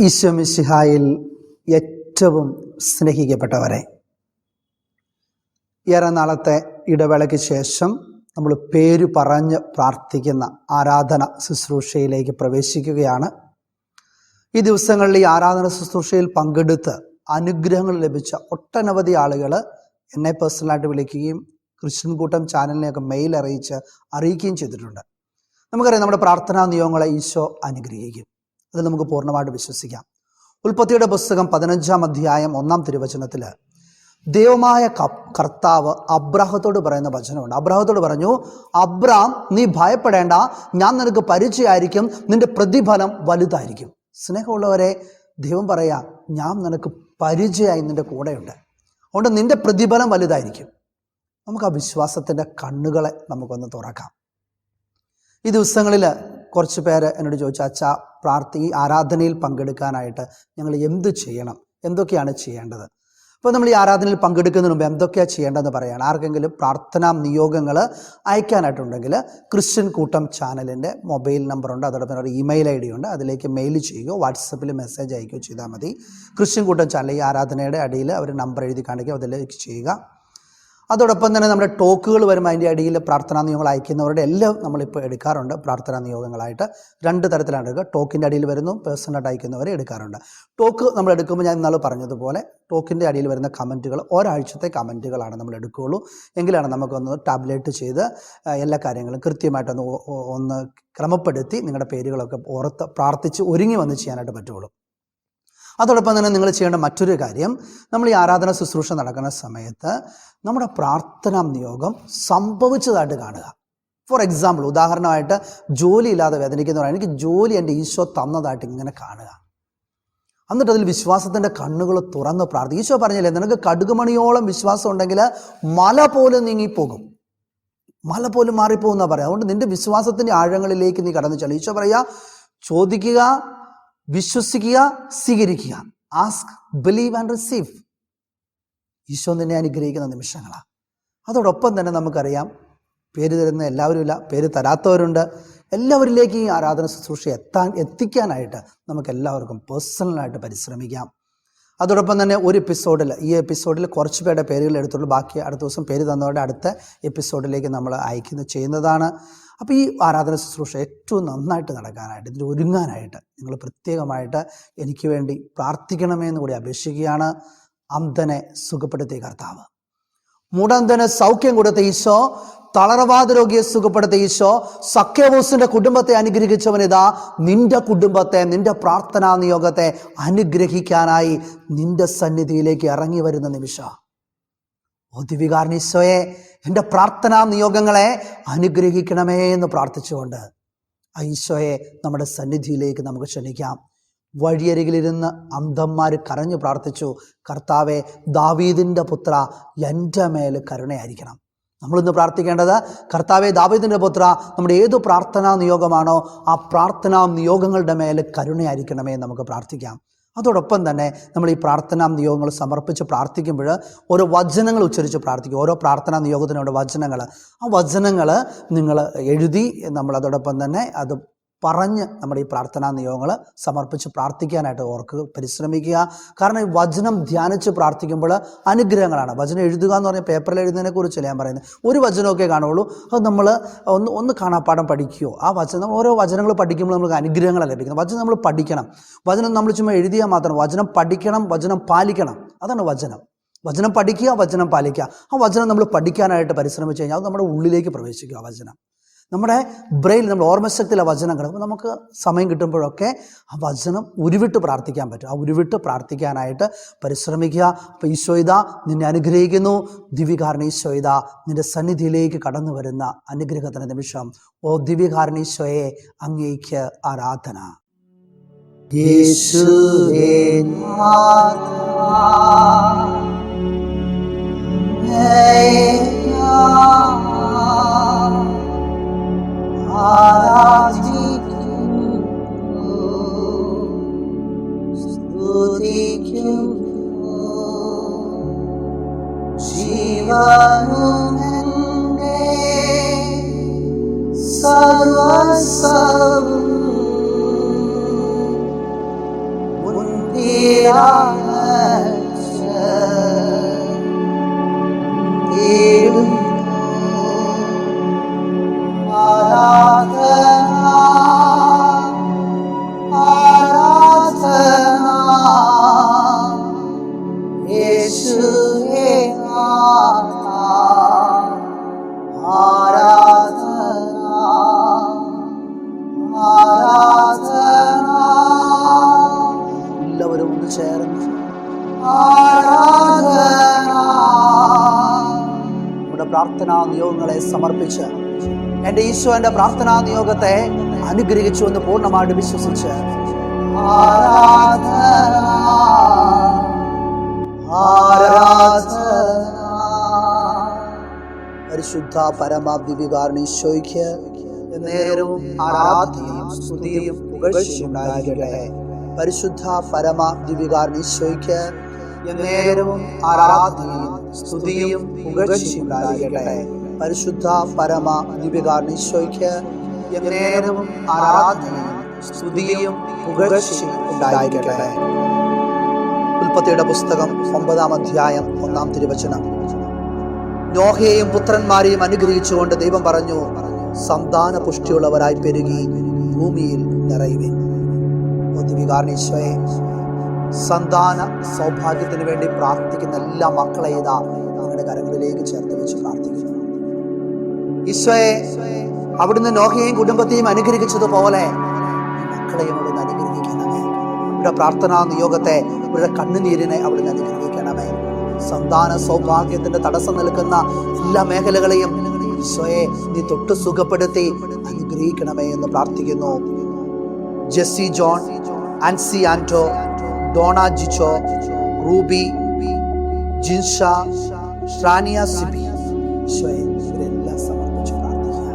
ഈശോ മിശിഹായിൽ ഏറ്റവും സ്നേഹിക്കപ്പെട്ടവരെ, ഏറെ നാളത്തെ ഇടവേളയ്ക്ക് ശേഷം നമ്മൾ പേര് പറഞ്ഞ് പ്രാർത്ഥിക്കുന്ന ആരാധന ശുശ്രൂഷയിലേക്ക് പ്രവേശിക്കുകയാണ്. ഈ ദിവസങ്ങളിൽ ഈ ആരാധന ശുശ്രൂഷയിൽ പങ്കെടുത്ത് അനുഗ്രഹങ്ങൾ ലഭിച്ച ഒട്ടനവധി ആളുകൾ എന്നെ പേഴ്സണലായിട്ട് വിളിക്കുകയും ക്രിസ്ത്യൻ കൂട്ടം ചാനലിനെയൊക്കെ മെയിൽ അറിയിക്കുകയും ചെയ്തിട്ടുണ്ട്. നമുക്കറിയാം, നമ്മുടെ പ്രാർത്ഥനാ നിയോഗങ്ങളെ ഈശോ അനുഗ്രഹിക്കും. അത് നമുക്ക് പൂർണ്ണമായിട്ട് വിശ്വസിക്കാം. ഉൽപ്പത്തിയുടെ പുസ്തകം 15-ാം അധ്യായം 1-ാം തിരുവചനത്തിൽ ദൈവമായ കർത്താവ് അബ്രാഹത്തോട് പറയുന്ന വചനമുണ്ട്. അബ്രാഹത്തോട് പറഞ്ഞു, അബ്രാം, നീ ഭയപ്പെടേണ്ട, ഞാൻ നിനക്ക് പരിചയമായിരിക്കും, നിന്റെ പ്രതിഫലം വലുതായിരിക്കും. സ്നേഹമുള്ളവരെ, ദൈവം പറയാ, ഞാൻ നിനക്ക് പരിചയമായി നിന്റെ കൂടെയുണ്ട്, അതുകൊണ്ട് നിന്റെ പ്രതിഫലം വലുതായിരിക്കും. നമുക്ക് ആ വിശ്വാസത്തിൻ്റെ കണ്ണുകളെ നമുക്കൊന്ന് തുറക്കാം. ഈ ദിവസങ്ങളിൽ കുറച്ച് പേര് എന്നോട് ചോദിച്ചു, അച്ഛാ, ഈ ആരാധനയിൽ പങ്കെടുക്കാനായിട്ട് ഞങ്ങൾ എന്ത് ചെയ്യണം, എന്തൊക്കെയാണ് ചെയ്യേണ്ടത്? അപ്പോൾ നമ്മൾ ഈ ആരാധനയിൽ പങ്കെടുക്കുന്നതിന് മുമ്പ് എന്തൊക്കെയാണ് ചെയ്യേണ്ടതെന്ന് പറയുകയാണ്. ആർക്കെങ്കിലും പ്രാർത്ഥനാ നിയോഗങ്ങൾ അയക്കാനായിട്ടുണ്ടെങ്കിൽ ക്രിസ്ത്യൻ കൂട്ടം ചാനലിൻ്റെ മൊബൈൽ നമ്പറുണ്ട്, അതോടൊപ്പം ഒരു ഇമെയിൽ ID ഉണ്ട്. അതിലേക്ക് മെയിൽ ചെയ്യുകയോ വാട്സപ്പിൽ മെസ്സേജ് അയക്കുകയോ ചെയ്താൽ മതി. ക്രിസ്ത്യൻ കൂട്ടം ചാനൽ ഈ ആരാധനയുടെ അടിയിൽ അവർ നമ്പർ എഴുതി കാണിക്കുക, അതിലേക്ക് ചെയ്യുക. അതോടൊപ്പം തന്നെ നമ്മുടെ ടോക്കുകൾ വരുമ്പോൾ അതിൻ്റെ അടിയിൽ പ്രാർത്ഥനാ നിയോഗങ്ങൾ അയക്കുന്നവരുടെ എല്ലാം നമ്മളിപ്പോൾ എടുക്കാറുണ്ട്. പ്രാർത്ഥനാ നിയോഗങ്ങളായിട്ട് 2 തരത്തിലാണ് എടുക്കുക. ടോക്കിൻ്റെ അടിയിൽ വരുന്നു, പേഴ്സണലായിട്ട് അയക്കുന്നവരെ എടുക്കാറുണ്ട്. ടോക്ക് നമ്മൾ എടുക്കുമ്പോൾ ഞാൻ ഇന്നാൾ പറഞ്ഞതുപോലെ ടോക്കിൻ്റെ അടിയിൽ വരുന്ന കമൻറ്റുകൾ ഒരാഴ്ചത്തെ കമൻറ്റുകളാണ് നമ്മൾ എടുക്കുകയുള്ളൂ. എങ്കിലാണ് നമുക്കൊന്ന് ടാബ്ലേറ്റ് ചെയ്ത് എല്ലാ കാര്യങ്ങളും കൃത്യമായിട്ടൊന്ന് ക്രമപ്പെടുത്തി നിങ്ങളുടെ പേരുകളൊക്കെ ഓർത്ത് പ്രാർത്ഥിച്ച് ഒരുങ്ങി വന്ന് ചെയ്യാനായിട്ട് പറ്റുള്ളൂ. അതോടൊപ്പം തന്നെ നിങ്ങൾ ചെയ്യേണ്ട മറ്റൊരു കാര്യം, നമ്മൾ ഈ ആരാധന ശുശ്രൂഷ നടക്കുന്ന സമയത്ത് നമ്മുടെ പ്രാർത്ഥനാ നിയോഗം സംഭവിച്ചതായിട്ട് കാണുക. ഫോർ എക്സാമ്പിൾ, ഉദാഹരണമായിട്ട് ജോലി ഇല്ലാതെ വേദനിക്കുന്നവരാണ്, എനിക്ക് ജോലി എൻ്റെ ഈശോ തന്നതായിട്ട് ഇങ്ങനെ കാണുക. എന്നിട്ട് അതിൽ വിശ്വാസത്തിൻ്റെ കണ്ണുകൾ തുറന്ന് പ്രാർത്ഥിക്കും. ഈശോ പറഞ്ഞില്ലേ, നിനക്ക് കടുകുമണിയോളം വിശ്വാസം ഉണ്ടെങ്കിൽ മല പോലും നീങ്ങിപ്പോകും, മല പോലും മാറിപ്പോകുന്ന പറയാം. അതുകൊണ്ട് നിന്റെ വിശ്വാസത്തിൻ്റെ ആഴങ്ങളിലേക്ക് നീ കടന്നു ചെല്ലും. ഈശോ പറയുക, ചോദിക്കുക, വിശ്വസിക്കുക, സ്വീകരിക്കുക. Ask, believe and receive. Eesho നിന്നെ അനുഗ്രഹിക്കുന്ന നിമിഷങ്ങളാണ്. അതോടൊപ്പം തന്നെ നമുക്കറിയാം, പേര് തരുന്ന എല്ലാവരും ഇല്ല, പേര് തരാത്തവരുണ്ട്. എല്ലാവരിലേക്കും ഈ ആരാധന ശുശ്രൂഷ എത്തിക്കാനായിട്ട് നമുക്ക് എല്ലാവർക്കും പേഴ്സണലായിട്ട് പരിശ്രമിക്കാം. അതോടൊപ്പം തന്നെ ഈ എപ്പിസോഡിൽ കുറച്ച് പേരുടെ പേരുകൾ എടുത്തുള്ളൂ. ബാക്കി അടുത്ത ദിവസം പേര് തന്നവരുടെ അടുത്ത എപ്പിസോഡിലേക്ക് നമ്മൾ ചെയ്യുന്നതാണ്. അപ്പോൾ ഈ ആരാധന ശുശ്രൂഷ ഏറ്റവും നന്നായിട്ട് നടക്കാനായിട്ട്, ഇതിൽ ഒരുങ്ങാനായിട്ട് നിങ്ങൾ പ്രത്യേകമായിട്ട് എനിക്ക് വേണ്ടി പ്രാർത്ഥിക്കണമെന്ന് കൂടി അപേക്ഷിക്കുകയാണ്. അന്ധനെ സുഖപ്പെടുത്തിയ കർത്താവ്, മുടന്തന് സൗഖ്യം കൊടുത്ത ഈശോ, തളർവാദ രോഗിയെ സുഖപ്പെടുത്തിയ ഈശോ, സഖ്യവൂസിന്റെ കുടുംബത്തെ അനുഗ്രഹിച്ചവനിതാ നിന്റെ കുടുംബത്തെ, നിന്റെ പ്രാർത്ഥനാ നിയോഗത്തെ അനുഗ്രഹിക്കാനായി നിന്റെ സന്നിധിയിലേക്ക് ഇറങ്ങി വരുന്ന നിമിഷം. ഓ ദിവികാരണീശോയെ, എൻ്റെ പ്രാർത്ഥനാ നിയോഗങ്ങളെ അനുഗ്രഹിക്കണമേ എന്ന് പ്രാർത്ഥിച്ചുകൊണ്ട് ഈശോയെ നമ്മുടെ സന്നിധിയിലേക്ക് നമുക്ക് ക്ഷണിക്കാം. വഴിയരികിലിരുന്ന് അന്ധന്മാർ കരഞ്ഞു പ്രാർത്ഥിച്ചു, കർത്താവെ, ദാവീദിൻ്റെ പുത്ര, എൻ്റെ മേൽ കരുണയായിരിക്കണം. നമ്മളിന്ന് പ്രാർത്ഥിക്കേണ്ടത്, കർത്താവെ, ദാവീദിൻ്റെ പുത്ര, നമ്മുടെ ഏതു പ്രാർത്ഥനാ നിയോഗമാണോ ആ പ്രാർത്ഥനാ നിയോഗങ്ങളുടെ മേൽ കരുണയായിരിക്കണമേ നമുക്ക് പ്രാർത്ഥിക്കാം. അതോടൊപ്പം തന്നെ നമ്മൾ ഈ പ്രാർത്ഥനാ നിയോഗങ്ങൾ സമർപ്പിച്ച് പ്രാർത്ഥിക്കുമ്പോൾ ഓരോ വചനങ്ങൾ ഉച്ചരിച്ച് പ്രാർത്ഥിക്കും. ഓരോ പ്രാർത്ഥനാ നിയോഗത്തിനുള്ള വചനങ്ങൾ, ആ വചനങ്ങൾ നിങ്ങൾ എഴുതി നമ്മൾ അതോടൊപ്പം തന്നെ അത് പറഞ്ഞ് നമ്മുടെ ഈ പ്രാർത്ഥനാ നിയോഗങ്ങൾ സമർപ്പിച്ച് പ്രാർത്ഥിക്കാനായിട്ട് പരിശ്രമിക്കുക. കാരണം ഈ വചനം ധ്യാനിച്ച് പ്രാർത്ഥിക്കുമ്പോൾ അനുഗ്രഹങ്ങളാണ്. വചനം എഴുതുക എന്ന് പറഞ്ഞാൽ പേപ്പറിൽ എഴുതുന്നതിനെ കുറിച്ചല്ല ഞാൻ പറയുന്നത്. ഒരു വചനമൊക്കെ കാണുള്ളൂ, അത് നമ്മൾ ഒന്ന് കാണാപ്പാഠം പഠിക്കുകയോ ആ വചനം, ഓരോ വചനങ്ങൾ പഠിക്കുമ്പോൾ നമുക്ക് അനുഗ്രഹങ്ങളാണ് ലഭിക്കുന്നത്. വചനം നമ്മൾ പഠിക്കണം. വചനം നമ്മൾ ചുമ്മാ എഴുതിയാൽ മാത്രം, വചനം പഠിക്കണം, വചനം പാലിക്കണം. അതാണ് വചനം. വചനം പഠിക്കുക, വചനം പാലിക്കുക. ആ വചനം നമ്മൾ പഠിക്കാനായിട്ട് പരിശ്രമിച്ച് കഴിഞ്ഞാൽ അത് നമ്മുടെ ഉള്ളിലേക്ക് പ്രവേശിക്കുക. ആ വചനം നമ്മുടെ ബ്രെയിൻ, നമ്മുടെ ഓർമ്മശക്തിയിലെ വചനം കിടക്കും. നമുക്ക് സമയം കിട്ടുമ്പോഴൊക്കെ ആ വചനം ഉരുവിട്ട് പ്രാർത്ഥിക്കാൻ പറ്റും. ആ ഉരുവിട്ട് പ്രാർത്ഥിക്കാനായിട്ട് പരിശ്രമിക്കുക. അപ്പോൾ ഈശോയിതാ നിന്നെ അനുഗ്രഹിക്കുന്നു. ദിവികാരണീശോയിതാ നിന്റെ സന്നിധിയിലേക്ക് കടന്നു വരുന്ന അനുഗ്രഹത്തിൻ്റെ നിമിഷം. ഓ ദിവികാരണീശോയെ, അങ്ങേക്ക് ആരാധന. എല്ലാവരും ഒന്ന് ചേർന്ന് നമ്മുടെ പ്രാർത്ഥനാ നിയോഗങ്ങളെ സമർപ്പിച്ച് എൻ്റെ ഈശോ എൻ്റെ പ്രാർത്ഥനാ നിയോഗത്തെ അനുഗ്രഹിച്ചു എന്ന് പൂർണ്ണമായിട്ട് വിശ്വസിച്ച് പരിശുദ്ധ പരമാദിവികാരണ ഈശോയ്ക്ക് നേരവും ആരാധനയും സ്തുതിയും പുകഴ്ചയും ഉണ്ടായിരിക്കട്ടെ. പരിശുദ്ധ പരമാദിവികാരണ ഈശോയ്ക്ക് നേരവും ആരാധനയും സ്തുതിയും പുകഴ്ചയും ഉണ്ടായിരിക്കട്ടെ. പരിശുദ്ധ പരമാദിവികാരണ ഈശോയ്ക്ക് നേരവും ആരാധനയും സ്തുതിയും പുകഴ്ചയും ഉണ്ടായിരിക്കട്ടെ. ഉൽപ്പത്തിയുടെ പുസ്തകം 9-ാം അധ്യായം 1-ാം തിരുവചനം. നോഹയെയും പുത്രന്മാരെയും അനുഗ്രഹിച്ചുകൊണ്ട് ദൈവം പറഞ്ഞു, സന്താന പുഷ്ടിയുള്ളവരായി പെരുകി ഭൂമിയിൽ നിറയുവിൻ. ഈശോയെ, സന്താന സൗഭാഗ്യത്തിന് വേണ്ടി പ്രാർത്ഥിക്കുന്ന എല്ലാ മക്കളെ ഇതാ നിങ്ങളുടെ കരങ്ങളിലേക്ക് ചേർത്ത് വെച്ച് പ്രാർത്ഥിക്കുന്നു. ഈശോയെ, അവിടുന്ന് നോഹയെയും കുടുംബത്തെയും അനുഗ്രഹിച്ചതുപോലെ മക്കളെയും അവിടുന്ന് അനുഗ്രഹിക്കണമേ. ഇവിടെ പ്രാർത്ഥനാ നിയോഗത്തെ, ഇവിടെ കണ്ണുനീരിനെ അവിടുന്ന് അനുഗ്രഹിക്കണമേ. സന്താന സൗഭാഗ്യത്തിന്റെ തടസ്സം നിൽക്കുന്ന എല്ലാ മേഖലകളെയും ഈശോയെ നീ തൊട്ട് സുഖപ്പെടുത്തി അനുഗ്രഹിക്കണമേ എന്ന് പ്രാർത്ഥിക്കുന്നു. ജെസ്സി ജോൺ, ആൻസി ആന്റോ, ഡോണ ജിച്ചോ, റൂബി, ജിൻഷ, ഷ്രാനിയ സിബി, ഈശോയെ ഇവരെല്ലാം സമർപ്പിച്ച് പ്രാർത്ഥിക്കുക.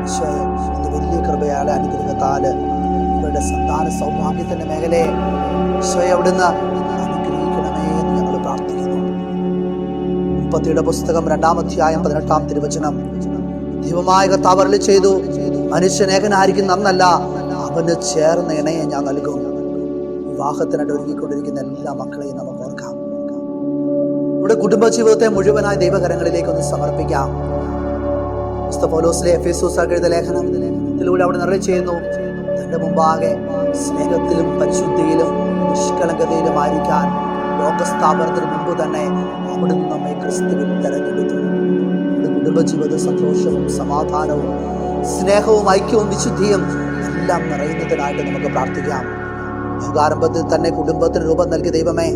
ഈശോയെ ഇത് വലിയ കൃപയാലെ അനുഗ്രഹത്താല് ഇവരുടെ സന്താന സൗഭാഗ്യത്തിന്റെ മേഖലയെ ഈശോയെ അവിടുന്ന് അനുഗ്രഹിക്കണമേ എന്ന് ഞങ്ങൾ പ്രാർത്ഥിക്കുന്നു. ഉൽപ്പത്തിയുടെ പുസ്തകം 2-ാം അധ്യായം 18-ാം തിരുവചനം. ദൈവമായ കർത്താവ് അരുളി ചെയ്തു, മനുഷ്യൻ ഏകനായിരിക്കും നന്നല്ല, അവന് ചേർന്ന ഇണയെ ഞാൻ നൽകും. വിവാഹത്തിനായിട്ട് ഒരുങ്ങിക്കൊണ്ടിരിക്കുന്ന എല്ലാ മക്കളെയും നമുക്ക് ഓർക്കാം. ഇവിടെ കുടുംബജീവിതത്തെ മുഴുവനായി ദൈവകരങ്ങളിലേക്ക് ഒന്ന് സമർപ്പിക്കാം. പൗലോസിലെ എഫേസോസ് എഴുതിയ ലേഖനത്തിലൂടെ അവിടെ നിറയെ ചെയ്യുന്നു, തന്റെ മുമ്പാകെ സ്നേഹത്തിലും പരിശുദ്ധിയിലും നിഷ്കളങ്കതയിലുമായിരിക്കാൻ ലോകസ്ഥാപനത്തിന് മുമ്പ് തന്നെ അവിടുന്ന് നമ്മെ ക്രിസ്തുവിൽ തെരഞ്ഞെടുത്തു. കുടുംബജീവിത സന്തോഷവും സമാധാനവും സ്നേഹവും ഐക്യവും വിശുദ്ധിയും എല്ലാം നിറയുന്നതിനായിട്ട് നമുക്ക് പ്രാർത്ഥിക്കാം. യുഗാരംഭത്തിൽ തന്നെ കുടുംബത്തിന് രൂപം നൽകിയ ദൈവമേ,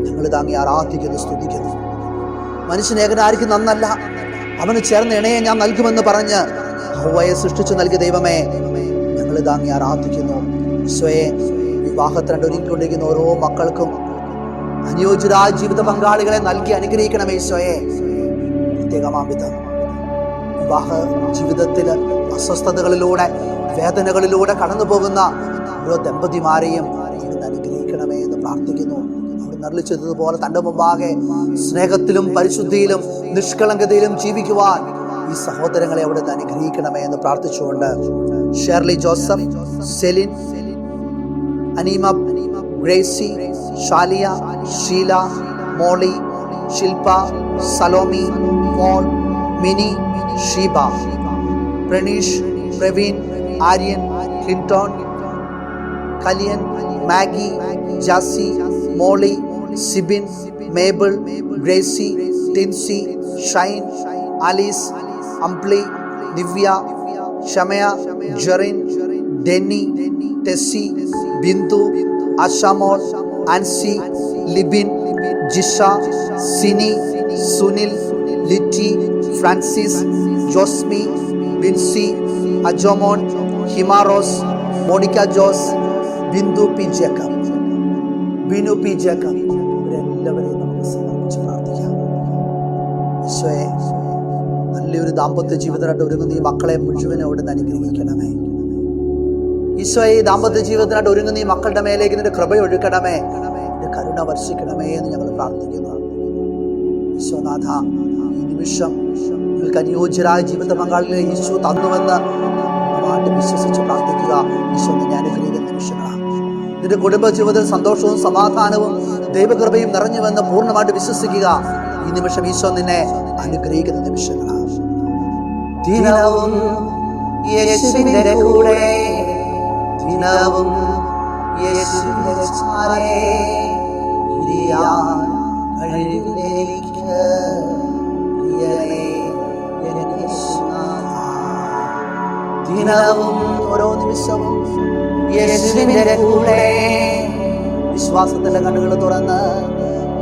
ഞങ്ങൾ താങ്ങി ആരാധിക്കുന്നു, സ്തുതിക്കുന്നു. മനുഷ്യൻ ഏകനായിരിക്കും നന്നല്ല, അവന് ചേർന്ന ഇണയെ ഞാൻ നൽകുമെന്ന് പറഞ്ഞ് ഹവ്വയെ സൃഷ്ടിച്ചു നൽകിയ ദൈവമേ, ഞങ്ങൾ താങ്ങി ആരാധിക്കുന്നു. ഈശോയെ, വിവാഹത്തിനായിട്ട് ഒരുങ്ങിക്കൊണ്ടിരിക്കുന്ന ഓരോ മക്കൾക്കും അനുയോജ്യരായ ജീവിത പങ്കാളികളെ നൽകി അനുഗ്രഹിക്കണമേ. ഈശോയെ, പ്രത്യേകമാം വിധം വിവാഹ ജീവിതത്തിൽ അസ്വസ്ഥതകളിലൂടെ വേദനകളിലൂടെ കടന്നു പോകുന്ന ഓരോ ദമ്പതിമാരെയും അവിടുന്ന് അനുഗ്രഹിക്കണമേ എന്ന് പ്രാർത്ഥിക്കുന്നു. അവിടെ നിർളിച്ചതുപോലെ തൻ്റെ മുമ്പാകെ സ്നേഹത്തിലും പരിശുദ്ധിയിലും നിഷ്കളങ്കതയിലും ജീവിക്കുവാൻ ഈ സഹോദരങ്ങളെ അവിടുന്ന് അനുഗ്രഹിക്കണമേ എന്ന് പ്രാർത്ഥിച്ചുകൊണ്ട് ഷേർലി ജോസഫ്, സെലിൻ, അനീമ, ഗ്രേസി, ഷാലിയ, ഷീല, മോളി, ശിൽപ, സലോമി, പോൾ, മിനി, ഷീബ, പ്രണീഷ്, പ്രവീൺ, ആര്യൻ, ക്ലിൻടോൺ, കലിയൻ, മാഗി, ജാസി, മോളി, സിബിൻ, മേബിൾ, ഗ്രേസി, ടിൻസി, ഷൈൻ, ആലീസ്, അംപ്ലി, ദിവ്യ, ഷമയ, ജെറിൻ, ഡെന്നി, ടെസ്സി, ബിന്ദു, ആശാമോൾ, ആൻസി, ലിബിൻ, ജിഷ, സിനി, സുനിൽ, ലിറ്റി, ഫ്രാൻസിസ്, ജോസ്മി, ബിൻസി, അജോമോൻ, ഹിമാറോസ്, മോണിക്ക ജോസ്, ബിന്ദു പി ജേക്കബ്, ബിനു പി ജേക്കബ്, ഇവരെല്ലാവരെയും നമുക്ക് സമർപ്പിച്ച് പ്രാർത്ഥിക്കാം. ഈശോയെ, നല്ലൊരു ദാമ്പത്യ ജീവിതമായിട്ട് ഒരുങ്ങുന്ന ഈ മക്കളെ മുഴുവൻ അവിടുന്ന് അനുഗ്രഹിക്കണമേ. ഈശോയെ, ദാമ്പത്യ ജീവിതത്തിനായിട്ട് ഒരുങ്ങുന്ന ഈ മക്കളുടെ മേലേക്ക് നിന്റെ കൃപ ഒഴുക്കണമേ, നിന്റെ കരുണ വർഷിക്കണമേ എന്ന് ഞങ്ങൾ പ്രാർത്ഥിക്കുന്നു. ഈശോനാഥ, ഈ നിമിഷം നിങ്ങൾക്ക് അനുയോജ്യരായ ജീവിത പങ്കാളികളെ ഈശോ തന്നുവെന്ന് വിശ്വസിച്ച് പ്രാർത്ഥിക്കുക. ഈശോ നിന്നെ അനുഗ്രഹിക്കുന്ന നിമിഷങ്ങളാണ്. നിന്റെ കുടുംബ ജീവിതത്തിൽ സന്തോഷവും സമാധാനവും ദൈവകൃപയും നിറഞ്ഞുവെന്ന് പൂർണ്ണമായിട്ട് വിശ്വസിക്കുക. ഈ നിമിഷം ഈശോ നിന്നെ അനുഗ്രഹിക്കുന്ന നിമിഷങ്ങളാണ്. ദിനവും യേശുവിന്റെ കൂടെ, ദിനവും യേശുവിന്റെ ചാരേ ഇരിയാൻ കഴിവിലേക്ക് പ്രിയനേ എൻ യേശുനാഥാ. ദിനവും ഓരോ നിമിഷവും യേശുവിന്റെ കൂടെ. വിശ്വാസത്തിന്റെ കണ്ണുകൾ തുറന്ന്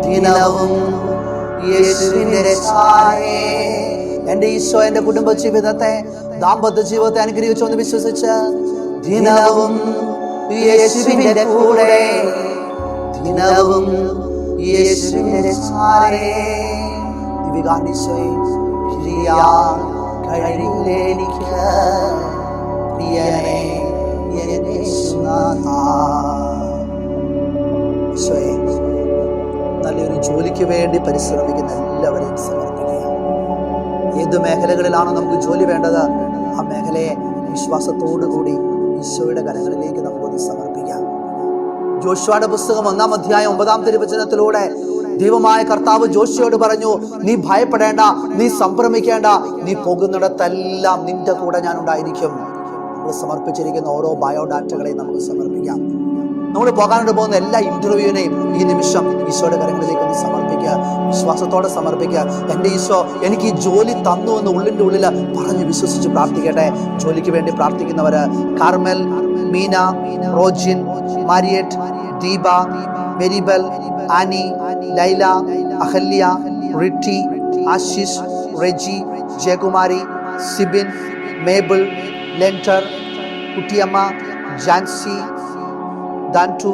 ദിനവും യേശുവിന്റെ ചാരേ. എന്റെ ഈശോ എന്റെ കുടുംബ ജീവിതത്തെ, ദാമ്പത്യ ജീവിതത്തെ അനുഗ്രഹിച്ചോന്ന് വിശ്വസിച്ച് ദിനവും യേശുവിന്റെ കൂടെ, ദിനവും യേശുവിന്റെ ചാരേ. ദിവികാനീശോയെ പിരിയാൻ കഴിയില്ലെനിക്ക് പ്രിയനേ എൻ യേശുനാഥാ. ഈശോയെ, നല്ലൊരു ജോലിക്ക് വേണ്ടി പരിശ്രമിക്കുന്ന എല്ലാവരെയും സമർപ്പിക്കുക. ഏത് മേഖലകളിലാണോ നമുക്ക് ജോലി വേണ്ടത്, ആ മേഖലയെ വിശ്വാസത്തോടു കൂടി ഈശോയുടെ കരങ്ങളിലേക്ക് നമുക്കൊന്ന് സമർപ്പിക്കാം. ജോഷുവയുടെ പുസ്തകം 1-ാം അധ്യായം 9-ാം തിരുവചനത്തിലൂടെ ദൈവമായ കർത്താവ് ജോഷുവയോട് പറഞ്ഞു, നീ ഭയപ്പെടേണ്ട, നീ സംഭ്രമിക്കേണ്ട, നീ പോകുന്നിടത്തെല്ലാം നിന്റെ കൂടെ ഞാൻ ഉണ്ടായിരിക്കും. നമ്മൾ സമർപ്പിച്ചിരിക്കുന്ന ഓരോ ബയോഡാറ്റകളെയും നമുക്ക് സമർപ്പിക്കാം. നമ്മൾ പോകാനായിട്ട് പോകുന്ന എല്ലാ ഇന്റർവ്യൂവിനെയും ഈ നിമിഷം ഈശോയുടെ കരങ്ങളിലേക്ക് ഒന്ന് സമർപ്പിക്കുക. വിശ്വാസത്തോടെ സമർപ്പിക്കുക. എൻ്റെ ഈശോ എനിക്ക് ഈ ജോലി തന്നു എന്ന് ഉള്ളിൻ്റെ ഉള്ളിൽ പറഞ്ഞ് വിശ്വസിച്ച് പ്രാർത്ഥിക്കട്ടെ. ജോലിക്ക് വേണ്ടി പ്രാർത്ഥിക്കുന്നവര് കാർമൽ, മീന, റോജിൻ, മാരിയറ്റ്, ദീപ, മെരിബൽ, ആനി, ലൈല, അഹല്യ, റിറ്റി, ആശിഷ്, റെജി, ജയകുമാരി, സിബിൻ, മേബിൾ, ലെൻറ്റർ, കുട്ടിയമ്മ, ജാൻസി, ദാൻറ്റു,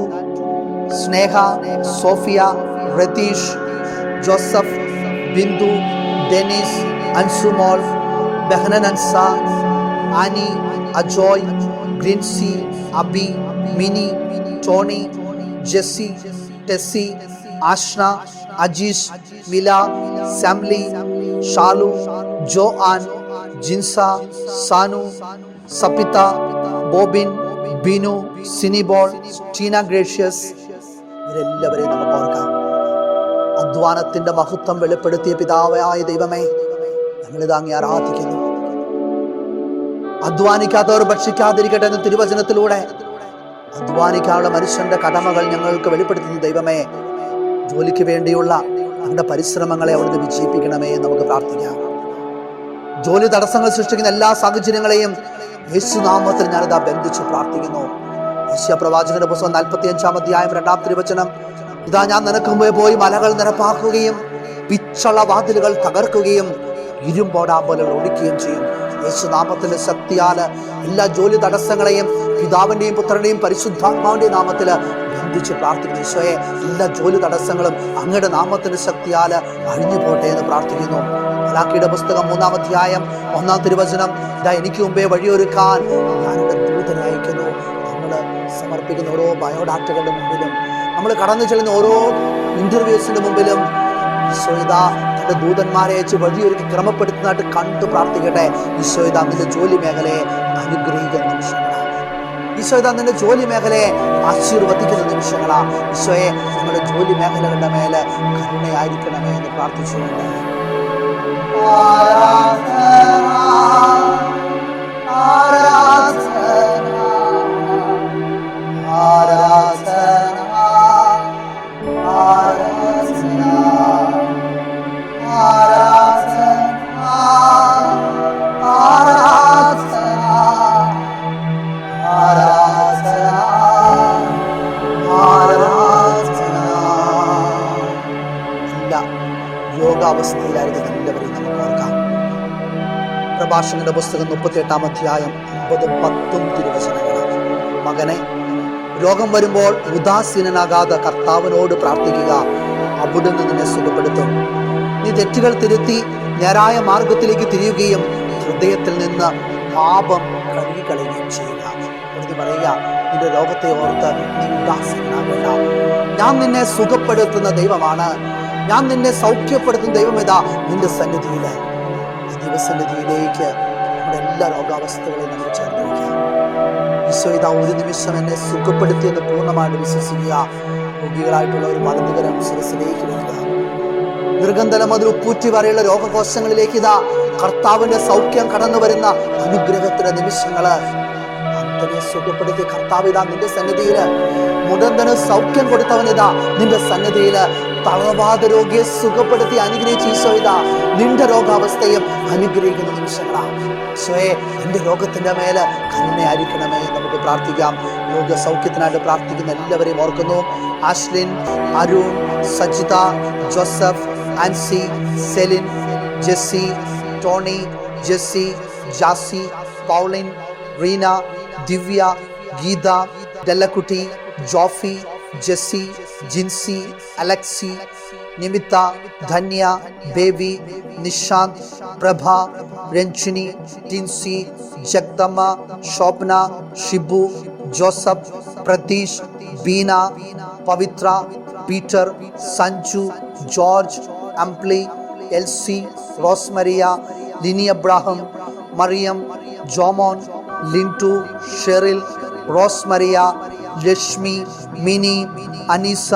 സ്നേഹ, സോഫിയ, രതീഷ്, ജോസഫ്, ബിന്ദു, ഡെനിസ്, അൻസുമോൾ, ബെഹനൻസ, ആനി, അജോയ്, ഗ്രിൻസി, അബി, മിനി, ടോണി, ജെസ്സി, ടെസ്സി, ആഷ്ന, അജീഷ്, മില, സാംലി, ഷാലു, ജോ ആൻ, ജിൻസ, സാനു, സപിത, ബോബിൻ, ബിനു, സിനിബോൾ, ടീന ഗ്രേഷ്യസ്, ഇവരെല്ലാവരെയും നമുക്ക് ഓർക്കാം. അധ്വാനത്തിന്റെ മഹത്വം വെളിപ്പെടുത്തിയ പിതാവായ ദൈവമേ, ഞങ്ങളിത് അങ്ങേ ആരാധിക്കുന്നു. അധ്വാനിക്കാത്തവർ ഭക്ഷിക്കാതിരിക്കട്ടെ എന്ന തിരുവചനത്തിലൂടെ അധ്വാനിക്കാനുള്ള മനുഷ്യന്റെ കടമകൾ ഞങ്ങൾക്ക് വെളിപ്പെടുത്തുന്ന ദൈവമേ, ജോലിക്ക് വേണ്ടിയുള്ള ഞങ്ങളുടെ പരിശ്രമങ്ങളെ അവിടുന്ന് വിജയിപ്പിക്കണമേ എന്ന് നമുക്ക് പ്രാർത്ഥിക്കാം. ജോലി തടസ്സങ്ങൾ സൃഷ്ടിക്കുന്ന എല്ലാ സാഹചര്യങ്ങളെയും യേശുനാമത്തിൽ ഞാനിതാ ബന്ധിച്ച് പ്രാർത്ഥിക്കുന്നു. യേശയ്യാ പ്രവാചകന്റെ പുസ്തകം 45-ാം അധ്യായം 2-ാം തിരുവചനം, ഇതാ ഞാൻ നിനക്ക് മുമ്പേ പോയി മലകൾ നിരപ്പാക്കുകയും പിച്ചുള്ള വാതിലുകൾ തകർക്കുകയും ഇരുമ്പോടാമ്പലുകൾ ഒടിക്കുകയും ചെയ്യും. യേശുനാമത്തിന്റെ ശക്തിയാല് എല്ലാ ജോലി തടസ്സങ്ങളെയും പിതാവിന്റെയും പുത്രന്റെയും പരിശുദ്ധാത്മാവിന്റെയും നാമത്തില് ബന്ധിച്ച് പ്രാർത്ഥിക്കുന്നു. ഈശോയെ, എല്ലാ ജോലി തടസ്സങ്ങളും അങ്ങയുടെ നാമത്തിന്റെ ശക്തിയാല് അഴിഞ്ഞു പോട്ടെ എന്ന് പ്രാർത്ഥിക്കുന്നു. മലാക്കിയുടെ പുസ്തകം 3-ാം അധ്യായം 1-ാം തിരുവചനം, ഇതാ എനിക്ക് മുമ്പേ വഴിയൊരുക്കാൻ ഞാനിവിടെ ദൂതനെ അയക്കുന്നു. നമ്മൾ സമർപ്പിക്കുന്ന ഓരോ ബയോഡാറ്റകളുടെ മുമ്പിലും, നമ്മൾ കടന്നു ചെല്ലുന്ന ഓരോ ഇന്റർവ്യൂസിന്റെ മുമ്പിലും ഈശോയിതാ തന്റെ ദൂതന്മാരെ അയച്ച് വഴിയൊരുക്കി ക്രമപ്പെടുത്തുന്നതായിട്ട് കണ്ടു പ്രാർത്ഥിക്കട്ടെ. ഈശോയിതാ നിന്റെ ജോലി മേഖലയെ അനുഗ്രഹിക്കുന്ന നിമിഷങ്ങളാണ്. ഈശോയിതാ നിന്റെ ജോലി മേഖലയെ ആശീർവദിക്കുന്ന നിമിഷങ്ങളാണ്. ഈശോയെ, നിങ്ങളുടെ ജോലി മേഖലകളുടെ മേലെ കരുണയായിരിക്കണമേ എന്ന് പ്രാർത്ഥിച്ചുകൊണ്ട് യോഗാവസ്ഥയിലായിരിക്കും എല്ലാവരെയും നമുക്ക് ഓർക്കാം. പ്രഭാഷകന്റെ പുസ്തകം 38-ാം അധ്യായം 9-10 തിരുവചനങ്ങളാണ്. മകനെ, രോഗം വരുമ്പോൾ ഉദാസീനനാകാതെ കർത്താവിനോട് പ്രാർത്ഥിക്കുക, അവിടുന്ന് നിന്നെ സുഖപ്പെടുത്തും. നീ തെറ്റുകൾ തിരുത്തി നേരായ മാർഗത്തിലേക്ക് തിരിയുകയും ഹൃദയത്തിൽ നിന്ന് പാപം കഴുകിക്കളയുകയും ചെയ്യുക. എന്ന് പറയുക, നിന്റെ രോഗത്തെ ഓർത്ത് നീ ഉദാസീനനാകേണ്ട. ഞാൻ നിന്നെ സുഖപ്പെടുത്തുന്ന ദൈവമാണ്. ഞാൻ നിന്നെ സൗഖ്യപ്പെടുത്തുന്ന ദൈവം ഇതാ നിന്റെ സന്നിധിയില്. ദൈവസന്നിധിയിലേക്ക് നമ്മുടെ എല്ലാ രോഗാവസ്ഥകളെയും നമ്മൾ ചേർത്ത് വയ്ക്കാം. ഈശോ ഇതാ ഒരു നിമിഷം എന്നെ സുഖപ്പെടുത്തിയെന്ന് പൂർണ്ണമായിട്ട് വിശ്വസിക്കുക. രോഗികളായിട്ടുള്ള ഒരു വലതുകരം ശിരസിലേക്ക് വെക്കുക. ദീർഘന്തല മുതൽ ഉപ്പൂറ്റി വരെയുള്ള രോഗകോശങ്ങളിലേക്ക് ഇതാ കർത്താവിന്റെ സൗഖ്യം കടന്നു വരുന്ന അനുഗ്രഹത്തിന്റെ നിമിഷങ്ങള്. അന്തനെ സുഖപ്പെടുത്തിയ കർത്താവ് ഇതാ നിന്റെ സന്നിധിയില്. മുടന്തന് സൗഖ്യം കൊടുത്തവനിതാ നിന്റെ സന്നിധിയില്. തളർവാദ രോഗിയെ സുഖപ്പെടുത്തി അനുഗ്രഹിച്ച ഈശോ ഇതാ നിന്റെ രോഗാവസ്ഥയും അനുഗ്രഹിക്കുന്ന നിമിഷങ്ങളാണ്. ഈശോയെ, എന്റെ രോഗത്തിന്റെ മേല് കരുണയായിരിക്കണമേ. നമുക്ക് പ്രാർത്ഥിക്കാം. രോഗസൗഖ്യത്തിനായിട്ട് പ്രാർത്ഥിക്കുന്ന എല്ലാവരെയും ഓർക്കുന്നു. ആഷ്ലിൻ, അരുൺ, സജിത, ജോസഫ്, ആൻസി, സെലിൻ, ജെസ്സി, ടോണി, ജെസ്സി, ജാസി, പൗളിൻ, റീന, ദിവ്യ, ഗീത, ഡെല്ലക്കുട്ടി, ജോഫി, ജെസ്സി, ജിൻസി, അലക്സി, നിമിത്ത, ധന്യ, ബേബി, നിഷാന്ത്, പ്രഭ, രഞ്ജിനി, ടിൻസി, ജഗ്ദമ്മ, ശോഭന, ഷിബു, ജോസഫ്, പ്രതീഷ്, ബീന, പവിത്ര, പീറ്റർ, സഞ്ജു, ജോർജ്, അംപ്ലി, എൽസി, റോസ്മരിയ, ലിനി അബ്രാഹം, മറിയം, ജോമോൻ, ലിൻറ്റു, ഷെറിൽ, റോസ്മരിയ, ലക്ഷ്മി, മിനി, അനീസ,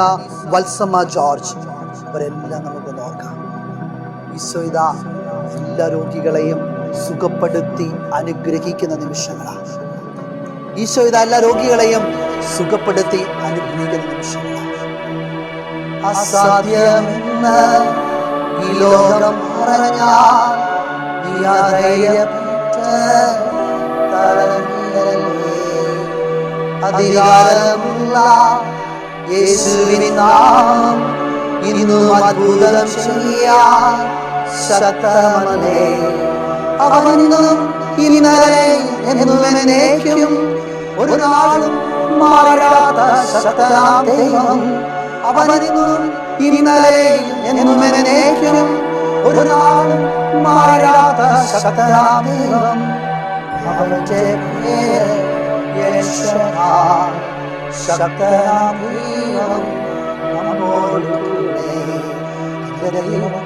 വത്സമ, ജോർജ്, ഇവരെല്ലാം നമുക്ക് നോക്കാം. ഈശോ ഇതാ എല്ലാ രോഗികളെയും സുഖപ്പെടുത്തി അനുഗ്രഹിക്കുന്ന നിമിഷങ്ങളാണ്. ഈശോ ഇതാ എല്ലാ രോഗികളെയും സുഖപ്പെടുത്തി അനുഗ്രഹിക്കുന്ന നിമിഷങ്ങളാണ്. അസാധ്യമെന്ന് ഈ ലോകം പറഞ്ഞാൽ നീ അധികാരമുള്ള യേശുവിൻ നാമം ഇന്നും അത്ഭുതം ചെയ്യാൻ ശക്തമല്ലേ. അവനും ഇന്നലെ എന്നും എന്നേക്കും ഒരു നാളും മാറാത്ത ശക്തനാം ദൈവം. അവനും ഇന്നലെ എന്നും എന്നേക്കും ഒരു നാളും മാറാത്ത ശക്തനാം ദൈവം. അവന്റെ പേര് യേശുവാ. ശക്തനാം ദൈവം നമ്മോടുകൂടെ. ദൈവം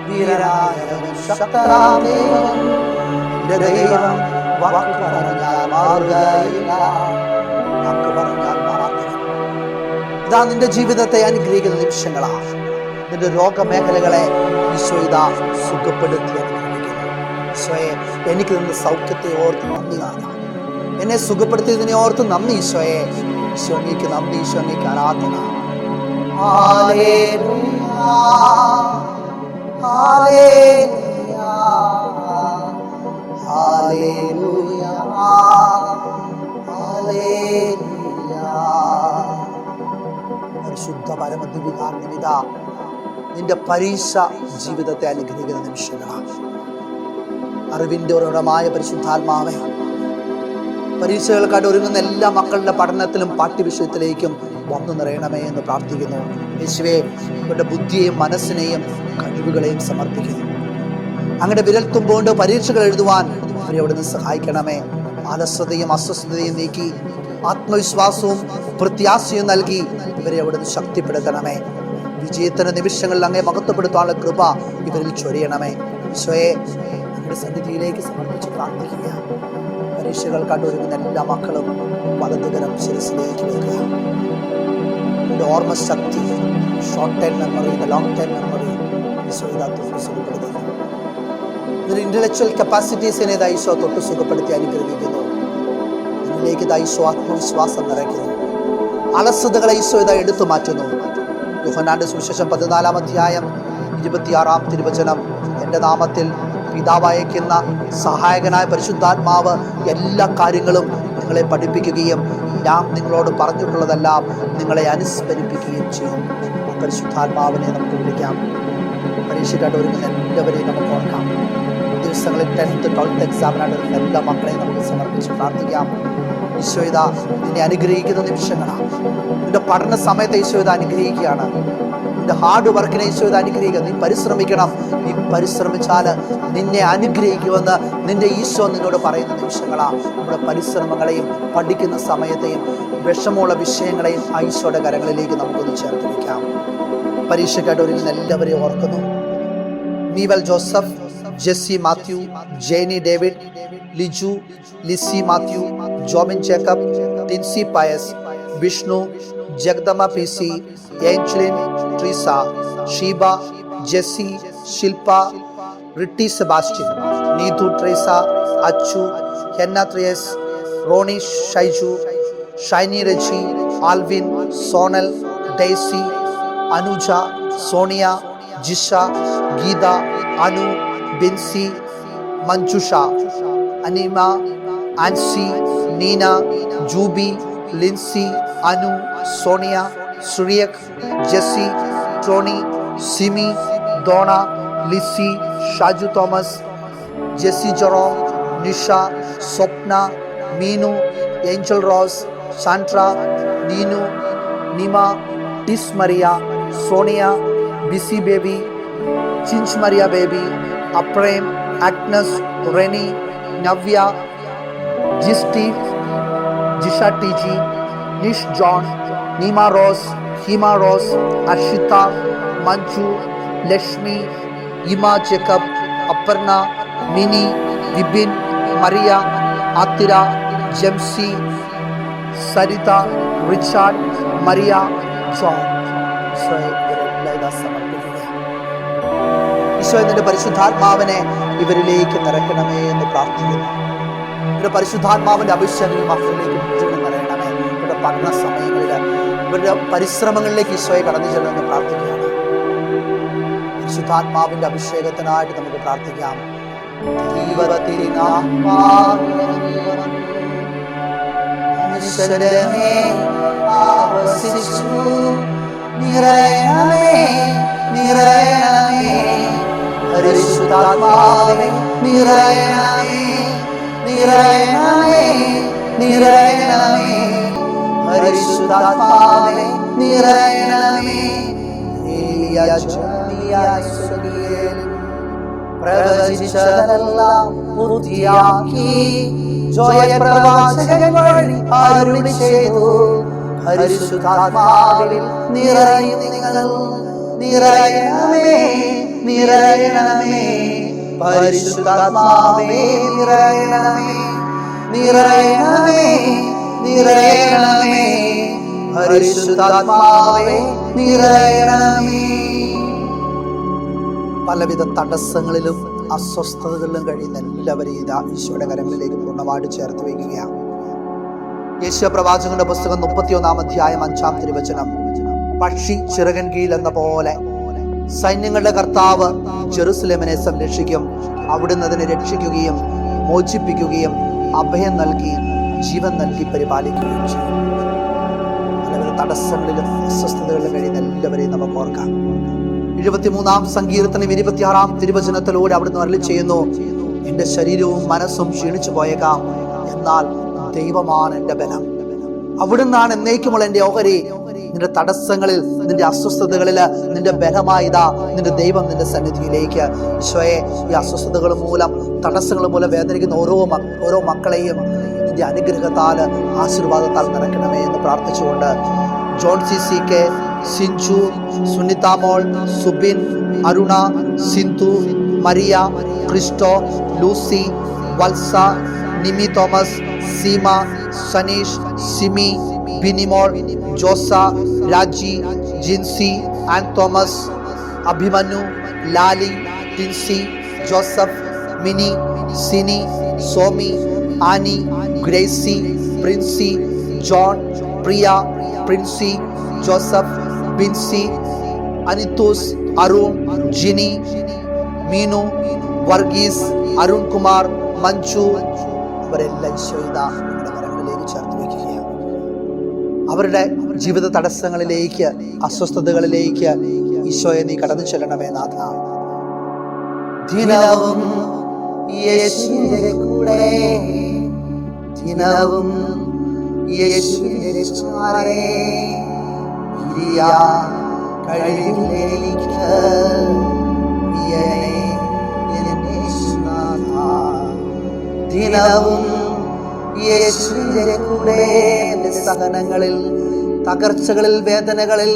വീരനായവൻ ശക്തനാം ദൈവം. ദൈവം വാക്ക് പറഞ്ഞാൽ മാറുകയില്ല. വാക്ക് പറഞ്ഞാൽ മാറാത്തവൻ. ഇതാ നിന്റെ ജീവിതത്തെ അനുഗ്രഹിക്കുന്ന നിമിഷങ്ങളാണ്. നിന്റെ രോഗമേഖലകളെ ഈശോ ഇതാ സുഖപ്പെടുത്തി അനുഗ്രഹിക്കുന്നു. ഈശോയെ, എനിക്ക് നിന്ന് സൗഖ്യത്തെ ഓർത്ത് നന്ദി കാണാം. എന്നെ സുഖപ്പെടുത്തിയതിനെ ഓർത്ത് നന്ദി ഈശോയെ. ഈശോ നീക്ക് നന്ദി, ഈശോ നീക്ക് ആരാധന. Hallelujah, hallelujah, hallelujah, hallelujah. പരിശുദ്ധ പരമദിവ്യകാരുണ്യമിത നിന്റെ പരീക്ഷ ജീവിതത്തെ അനുഗ്രഹിക്കുന്ന നിമിഷങ്ങളാണ്. അറിവിൻ്റെ ഉറവിടമായ പരിശുദ്ധാത്മാവേ, പരീക്ഷകൾക്കായിട്ട് ഒരുങ്ങുന്ന എല്ലാ മക്കളുടെ പഠനത്തിലും പാഠ്യവിഷയത്തിലേക്കും വന്നു നിറയണമേ എന്ന് പ്രാർത്ഥിക്കുന്നു. യേശുവേ, ഇവരുടെ ബുദ്ധിയെയും മനസ്സിനെയും കഴിവുകളെയും സമർപ്പിക്കുന്നു. അങ്ങനെ വിരൽത്തുമ്പോണ്ട് പരീക്ഷകൾ എഴുതുവാൻ അവരെ അവിടുന്ന് സഹായിക്കണമേ. അലസതയും അസ്വസ്ഥതയും നീക്കി ആത്മവിശ്വാസവും പ്രത്യാശയും നൽകി ഇവരെ അവിടുന്ന് ശക്തിപ്പെടുത്തണമേ. വിജയത്തിന്റെ നിമിഷങ്ങളിൽ അങ്ങേ മഹത്വപ്പെടുത്താനുള്ള കൃപ ഇവരിൽ ചൊരിയണമേ. ഈശോയെ, നമ്മുടെ സന്നിധിയിലേക്ക് സമർപ്പിച്ച് പ്രാർത്ഥിക്കുക. പരീക്ഷകൾക്കായിട്ട് ഒരുങ്ങുന്ന എല്ലാ മക്കളും വലതുകരം ശിരസിലേക്ക് വെക്കുക. എൻ്റെ ഓർമ്മശക്തി, short time memory, long time memory Eesho ഇതാ തൊട്ട് സുഖപ്പെടുത്തുന്നു. ഇതിൻ്റെ ഇന്റലക്ച്വൽ കപ്പാസിറ്റീസിനെ ഇതാ ഈശോ തൊട്ട് സുഖപ്പെടുത്തി അനുഗ്രഹിക്കുന്നു. ഇതിലേക്ക് ഇതാ ഈശോ ആത്മവിശ്വാസം നിറയ്ക്കുന്നു. അലസതകളെ ഈശോ ഇതാ എടുത്തു മാറ്റുന്നു. യോഹന്നാന്റെ സുവിശേഷം 14-ാം അധ്യായം 26-ാം തിരുവചനം, എൻ്റെ നാമത്തിൽ പിതാവ് അയക്കുന്ന സഹായകനായ പരിശുദ്ധാത്മാവ് എല്ലാ കാര്യങ്ങളും നിങ്ങളെ പഠിപ്പിക്കുകയും ഞാൻ നിങ്ങളോട് പറഞ്ഞിട്ടുള്ളതെല്ലാം നിങ്ങളെ അനുസ്മരിപ്പിക്കുകയും ചെയ്യും. പരിശുദ്ധാത്മാവിനെ നമുക്ക് വിളിക്കാം. പരീക്ഷയ്ക്കായിട്ട് ഒരുങ്ങുന്ന എല്ലാവരെയും നമുക്ക് ഓർക്കാം. ദിവസങ്ങളിൽ 10th 12th എക്സാമിനായിട്ട് എല്ലാ മക്കളെയും നമുക്ക് സമർപ്പിച്ച് പ്രാർത്ഥിക്കാം. ഈശോ ഇതാ നിന്നെ അനുഗ്രഹിക്കുന്ന നിമിഷങ്ങളാണ്. നിന്റെ പഠന സമയത്ത് ഈശോ ഇതാ അനുഗ്രഹിക്കുകയാണ്. നിന്റെ ഹാർഡ് വർക്കിനെ ഈശോ ഇതാ അനുഗ്രഹിക്കുക. നീ പരിശ്രമിക്കണം. നീ പരിശ്രമിച്ചാൽ നിന്നെ അനുഗ്രഹിക്കുമെന്ന് നിന്റെ ഈശോ നിന്നോട് പറയുന്ന നിമിഷങ്ങളാണ്. നമ്മുടെ പരിശ്രമങ്ങളെയും പഠിക്കുന്ന സമയത്തെയും വിഷമമുള്ള വിഷയങ്ങളെയും ഈശോയുടെ കരങ്ങളിലേക്ക് നമുക്കൊന്ന് ചേർത്ത് വയ്ക്കാം. പരീക്ഷയ്ക്കായിട്ട് ഒരുങ്ങുന്ന എല്ലാവരെയും ഓർക്കുന്നു. Neeval Joseph, Jessy Mathew, Jeny David, Liju, Lissy Mathew, Jobin Jacob, Tincy Pius, Vishnu, Jagadamma PC, Angeline, Treesa, Sheeba, Jessy, Shilpa, Ritty Sebastian, Neethu Tresa, Achu, Henna Thriyas, Roni Shaiju, Shiny Reji, Alvin, Sonal, Daisy, Anuja, Sonia, Jisha, Geetha, Anu, Bincy, Manjusha, Anima, Ancy, Neena, Jubi, Lincy, Anu, Sonia, Suriyak, Jessy, Tony, Simi, Dona, Lissy, Shaju Thomas, Jessy Jerome, Nisha, Swapna, Meenu, Angel Rose, Sandra, Neenu, Nima, Tis Maria, Sonia, Bisi Baby, Chinch Maria Baby, Aprem, Agnes, Reni, Navya, Jisty, Jisha T G, Nish John, Neema Rose, Hima Rose, Arshitha, Manju, Lakshmi, Ima Jacob, Aparna, Mini, Vipin, Mariya, Athira, Jamsi, Saritha, Richard, Mariya, John. Eesho നിന്റെ പരിശുദ്ധാത്മാവിനെ ഇവരിലേക്ക് നിറയ്ക്കണമേ എന്ന് പ്രാർത്ഥിക്കുന്നു. ഇവരുടെ പരിശുദ്ധാത്മാവിന്റെ അഭിഷേകം മക്കളിലേക്ക് മുഴുവൻ നിറയണമേ. ഇവരുടെ പഠന സമയങ്ങളിൽ ഇവരുടെ പരിശ്രമങ്ങളിലേക്ക് ഈശോയെ കടന്നു ചെല്ലുമെന്ന് പ്രാർത്ഥിക്കുകയാണ്. പരിശുദ്ധാത്മാവിന്റെ അഭിഷേകത്തിനായിട്ട് നമുക്ക് പ്രാർത്ഥിക്കാം. പരിശുദ്ധാത്മാവേ നിറയണമേ, നിറയണമേ, നിറയണമേ. പരിശുദ്ധാത്മാവേ നിറയണമേ. പ്രവചിച്ചതെല്ലാം പൂർത്തിയാക്കി ജോയപ്രവാചകൻ വഴി അരുളി ചെയ്തു. പരിശുദ്ധാത്മാവിൽ നിറയും നിങ്ങൾ, നിറയണമേ, നിറയണമേ. പരിശുദ്ധാത്മാവേ നിറയണമേ, നിറയണമേ, നിറയണമേ. പരിശുദ്ധാത്മാവേ നിറയണമേ. പലവിധ തടസ്സങ്ങളിലും അസ്വസ്ഥതകളിലും കഴിയുന്ന എല്ലാവരെയും ഇതാ ഈശോയുടെ കരങ്ങളിലേക്ക് പൂർണ്ണമായിട്ട് ചേർത്ത് വയ്ക്കുകയാണ്. യെശയ്യാ പ്രവാചകന്റെ പുസ്തകം 31 അധ്യായം 5 തിരുവചനം. പക്ഷി ചിറകൻ കീഴിൽ എന്ന പോലെ സൈന്യങ്ങളുടെ കർത്താവ് ജെറുസലേമിനെ സംരക്ഷിക്കും. അവിടുന്ന് അതിനെ രക്ഷിക്കുകയും മോചിപ്പിക്കുകയും അഭയം നൽകി ജീവൻ നൽകി പരിപാലിക്കുകയും ചെയ്യും. പലവിധ തടസ്സങ്ങളിലും അസ്വസ്ഥതകളിലും കഴിയുന്ന എല്ലാവരെയും നമുക്ക് ഓർക്കാം. 73 സങ്കീർത്തനം 26 തിരുവചനത്തിലൂടെ അവിടുന്ന് അരുളി ചെയ്യുന്നു, എന്റെ ശരീരവും മനസ്സും ക്ഷീണിച്ചു പോയേക്കാം, എന്നാൽ ദൈവമാണ് എന്റെ ബലം. അവിടുന്നാണ് എന്നേക്കുമുള്ള എന്റെ ഓഹരി. നിന്റെ തടസ്സങ്ങളിൽ, നിന്റെ അസ്വസ്ഥതകളിൽ നിന്റെ ബലമായിതാ നിന്റെ ദൈവം നിന്റെ സന്നിധിയിലേക്ക്. ഈശോയെ, ഈ അസ്വസ്ഥതകൾ മൂലം, തടസ്സങ്ങൾ മൂലം വേദനിക്കുന്ന ഓരോ മക്കളെയും നിന്റെ അനുഗ്രഹത്താൽ, ആശീർവാദത്താൽ നിറയ്ക്കണമേ എന്ന് പ്രാർത്ഥിച്ചുകൊണ്ട് ജോൺ CCK, സിഞ്ചു, സുനിതാമോൾ, സുബിൻ, അരുണ, സിന്ധു, മരിയ, ക്രിസ്റ്റോ, ലൂസി, വത്സ, നിമി തോമസ്, സീമ, സനീഷ്, സിമി, ബിനിമോൾ, ജോസ, രാജി, ജിൻസി, ആൻ തോമസ്, അഭിമന്യു, ലാലി, ടിൻസി, ജോസഫ്, മിനി, സിനി, സോമി, ആനി, ഗ്രേസി, പ്രിൻസി, ജോൺ, പ്രിയ, പ്രിൻസി, ജോസഫ്, ബിൻസി, അനിത്തൂസ്, അരുൺ, ജിനി, മീനു, വർഗീസ്, അരുൺ കുമാർ, മഞ്ജു, അവരെല്ലാം ഈശോയുടെ കരങ്ങളിലേക്ക് ചേർത്ത് വയ്ക്കുകയാണ്. അവരുടെ ജീവിത തടസ്സങ്ങളിലേക്ക്, അസ്വസ്ഥതകളിലേക്ക് ഈശോയെ നീ കടന്നു ചെല്ലണമേ നാഥ. ദിനവും യേശുവിന്റെ കൂടെ, ദിനവും യേശുവിന്റെ ചാരേ, കഴിവിലേക്ക് ദിനവും യേശുവിന്റെ കൂടെ. സഹനങ്ങളിൽ, തകർച്ചകളിൽ, വേദനകളിൽ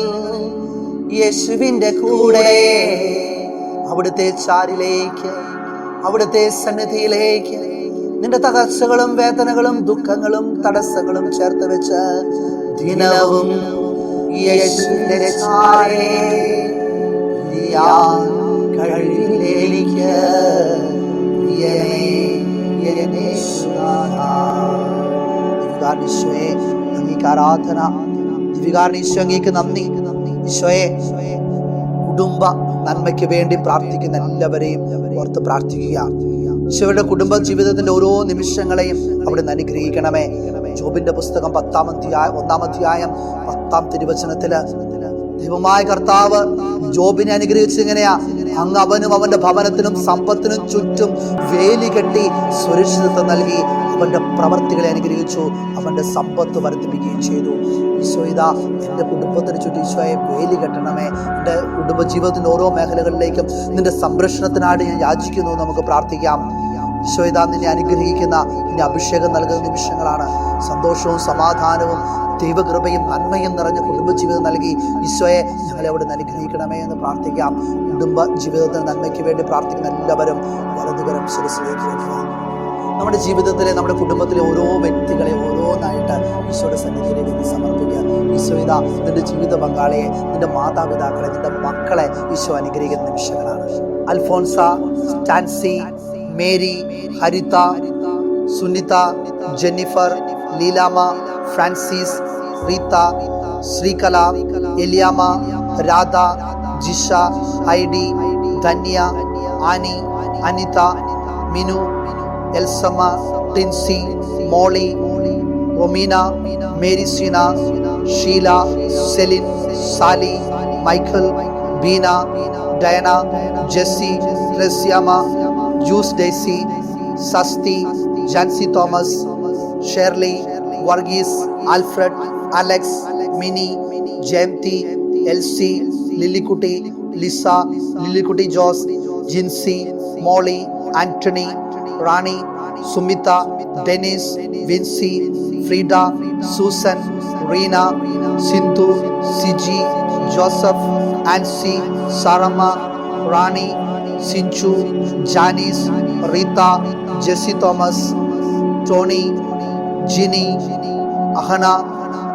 യേശുവിന്റെ കൂടെ. അവിടുത്തെ ചാരിലേക്ക്, അവിടുത്തെ സന്നിധിയിലേക്ക് നിന്റെ തകർച്ചകളും വേദനകളും ദുഃഖങ്ങളും തടസ്സങ്ങളും ചേർത്ത് വെച്ച് ദിനവും യേശുവിന്റെ ചാരേ ഇരിയാൻ കഴിവിലേക്ക് ഈശോയെ അങ്ങേക്ക് ആരാധന, ഈശോ അങ്ങേക്ക് നന്ദി. ഈശോയെ കുടുംബ നന്മയ്ക്ക് വേണ്ടി പ്രാർത്ഥിക്കുന്ന എല്ലാവരെയും ഓർത്ത് പ്രാർത്ഥിക്കുക. ഈശോയുടെ കുടുംബ ജീവിതത്തിന്റെ ഓരോ നിമിഷങ്ങളെയും അവിടെ അനുഗ്രഹിക്കണമേ. ജോബിന്റെ പുസ്തകം 1-ാം അധ്യായം 10-ാം തിരുവചനത്തില് ദൈവമായ കർത്താവ് ജോബിനെ അനുഗ്രഹിച്ചത് എങ്ങനെയാ? അങ്ങ് അവനും അവന്റെ ഭവനത്തിനും സമ്പത്തിനും ചുറ്റും വേലി കെട്ടി സുരക്ഷിതത്വം നൽകി അവന്റെ പ്രവർത്തികളെ അനുഗ്രഹിച്ചു, അവന്റെ സമ്പത്ത് വർദ്ധിപ്പിക്കുകയും ചെയ്തു. ഈശോ ഇതാ എൻ്റെ കുടുംബത്തിന് ചുറ്റും ഈശോയെ വേലി കെട്ടണമേ. എൻ്റെ കുടുംബജീവിതത്തിൻ്റെ ഓരോ മേഖലകളിലേക്കും നിന്റെ സംരക്ഷണത്തിനായിട്ട് ഞാൻ യാചിക്കുന്നു. നമുക്ക് പ്രാർത്ഥിക്കാം. ഈശോ ഇതാ നിന്നെ അനുഗ്രഹിക്കുന്ന, നിന്നെ അഭിഷേകം നൽകുന്ന നിമിഷങ്ങളാണ്. സന്തോഷവും സമാധാനവും ദൈവകൃപയും നന്മയും നിറഞ്ഞ കുടുംബജീവിതം നൽകി ഈശോയെ ഞങ്ങളെ അവിടെ നിന്ന് അനുഗ്രഹിക്കണമേ എന്ന് പ്രാർത്ഥിക്കാം. കുടുംബ ജീവിതത്തിന് നന്മയ്ക്ക് വേണ്ടി പ്രാർത്ഥിക്കുന്ന എല്ലാവരും വലതുകരം ശിരസിലേക്ക് വയ്ക്കുക. നമ്മുടെ ജീവിതത്തിലെ, നമ്മുടെ കുടുംബത്തിലെ ഓരോ വ്യക്തികളെ ഓരോന്നായിട്ട് ഈശോയുടെ സന്നിധിയിലേക്ക് സമർപ്പിക്കുക. ഈശോ ഇതാ നിന്റെ ജീവിത പങ്കാളിയെ, നിന്റെ മാതാപിതാക്കളെ, നിന്റെ മക്കളെ ഈശോ അനുഗ്രഹിക്കുന്ന നിമിഷങ്ങളാണ്. Alphonsa, Stancy, Mary, Haritha, Sunitha, Jennifer, Leelama, Francis, Reetha, Sreekala, Eliyama, Radha, Jisha, Heidi, Dhanya, Annie, Anitha, Minu, Elsamma, Tincy, Molly, Romeena, Maryseena, Sheela, Celine, Sally, Michael, Beena, Diana, Jessy, Tresyamma, Joos Daisy, Sasthi, Jancy Thomas, Shirley, Varghese, Alfred, Alex, Mini, Jayanthi, Elsy, Lillykutty, Lisa, Lillykutty Jose, Jincy, Molly, Antony, Rani, Sumitha, Denis, Vincy, Frieda, Susan, Reena, Sindhu, Siji, Joseph, Ancy, Saramma, Rani, Sinchu, Janis, Reetha, Jessy Thomas, Tony, Jini, Ahana,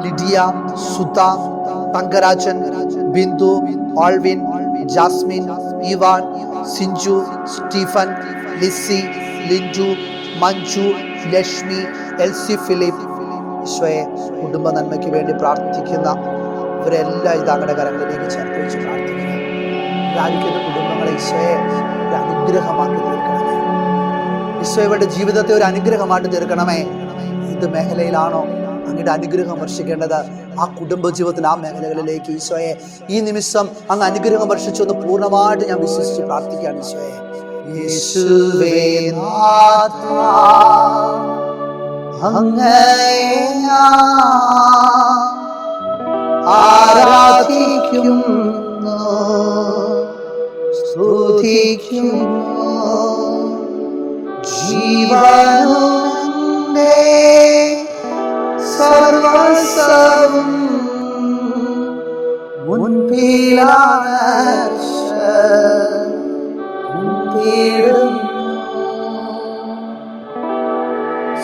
Lydia, Sudha, Thangarajan, Bindu, Alvin, Jasmine, Ivan, Sinju, Stephen, Lissy, Linju, Manju, Lakshmi, Elsy Philip. ഈശോയെ കുടുംബ നന്മയ്ക്ക് വേണ്ടി പ്രാർത്ഥിക്കുന്ന ഇവരെല്ലാം ഇതാങ്ങളുടെ കരങ്ങളിലേക്ക് ചേർത്ത് വെച്ച് പ്രാർത്ഥിക്കുക. ഇതായിരിക്കുന്ന കുടുംബങ്ങളെ ഈശോയെ ഒരു അനുഗ്രഹമാക്കി തീർക്കണമേ. ഈശോ ഇവരുടെ ജീവിതത്തെ ഒരു അനുഗ്രഹമായിട്ട് തീർക്കണമേ. ഏത് മേഖലയിലാണോ അങ്ങയുടെ അനുഗ്രഹം വർഷിക്കേണ്ടത്, ആ കുടുംബജീവിതത്തിൽ ആ മേഖലകളിലേക്ക് ഈശോയെ ഈ നിമിഷം അങ്ങ് അനുഗ്രഹം വർഷിച്ചു എന്ന് പൂർണ്ണമായിട്ട് ഞാൻ വിശ്വസിച്ച് പ്രാർത്ഥിക്കുകയാണ്. ഈശോയെ യേശുവേ നാഥാ, അങ്ങയെ ആരാധിക്കുന്നു, സ്തുതിക്കുന്നു. ജീവനുണ്ടേ സർവസ്വവും മുൻപിലാണ്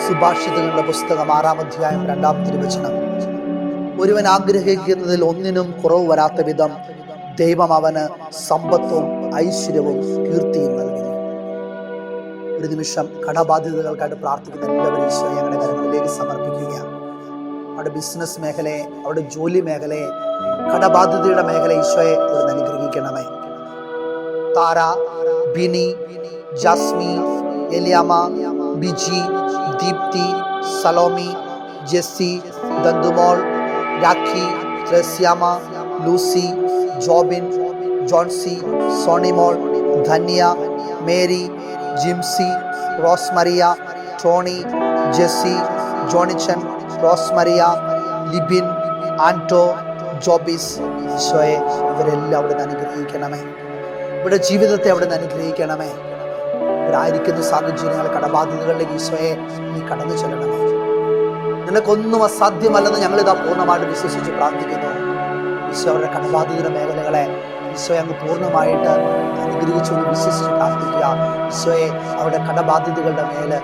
സുഭാഷിതങ്ങളുടെ പുസ്തകം 6-ാം അധ്യായം 2-ാം തിരുവചനം. ഒരുവൻ ആഗ്രഹിക്കുന്നതിൽ ഒന്നിനും കുറവ് വരാത്ത വിധം ദൈവം അവന് സമ്പത്തും ഐശ്വര്യവും കീർത്തിയും നൽകുന്നു. ഒരു നിമിഷം കടബാധ്യതകൾക്കായിട്ട് പ്രാർത്ഥിക്കുന്ന എല്ലാവരും ഈശോയെ ഞങ്ങളുടെ കരങ്ങളിലേക്ക് സമർപ്പിക്കുകയാണ്. അവരുടെ ബിസിനസ് മേഖലയെ, അവരുടെ ജോലി മേഖലയെ, കടബാധ്യതയുടെ മേഖല ഈശോയെ അവിടെ അനുഗ്രഹിക്കണമേ. Thara, Bini, Jasmi, Eliyamma, Biji, Deepthi, Salomi, Jessy, Danthumol, Rakhi, Tresiamma, Lucy, Jobin, Jonsy, Sonimol, Dhanya, Mary, Jimsy, Rosemaria, Tony, Jessy, Johnichan, Rosemaria, Libin, Anto, Jobis. ഈശോയെ ഇവരെല്ലാം അവിടെ നിന്ന് അനുഗ്രഹിക്കണമേ. ഇവിടെ ജീവിതത്തെ അവിടെ നിന്ന് അനുഗ്രഹിക്കണമേ. ഇവരായിരിക്കുന്ന സാഹചര്യങ്ങൾ, കടബാധ്യതകളിലേക്ക് ഈശോയെ നീ കടന്നു ചെല്ലണമേ. നിനക്കൊന്നും അസാധ്യമല്ലെന്ന് ഞങ്ങളിതാ പൂർണ്ണമായിട്ട് വിശ്വസിച്ച് പ്രാർത്ഥിക്കുന്നു. ഈശോ അവരുടെ കടബാധ്യതയുടെ മേഖലകളെ ഈശോയെ അങ്ങ് പൂർണ്ണമായിട്ട് അനുഗ്രഹിച്ചുകൊണ്ട് വിശ്വസിച്ച് പ്രാർത്ഥിക്കുക. ഈശോയെ അവരുടെ കടബാധ്യതകളുടെ മേലെ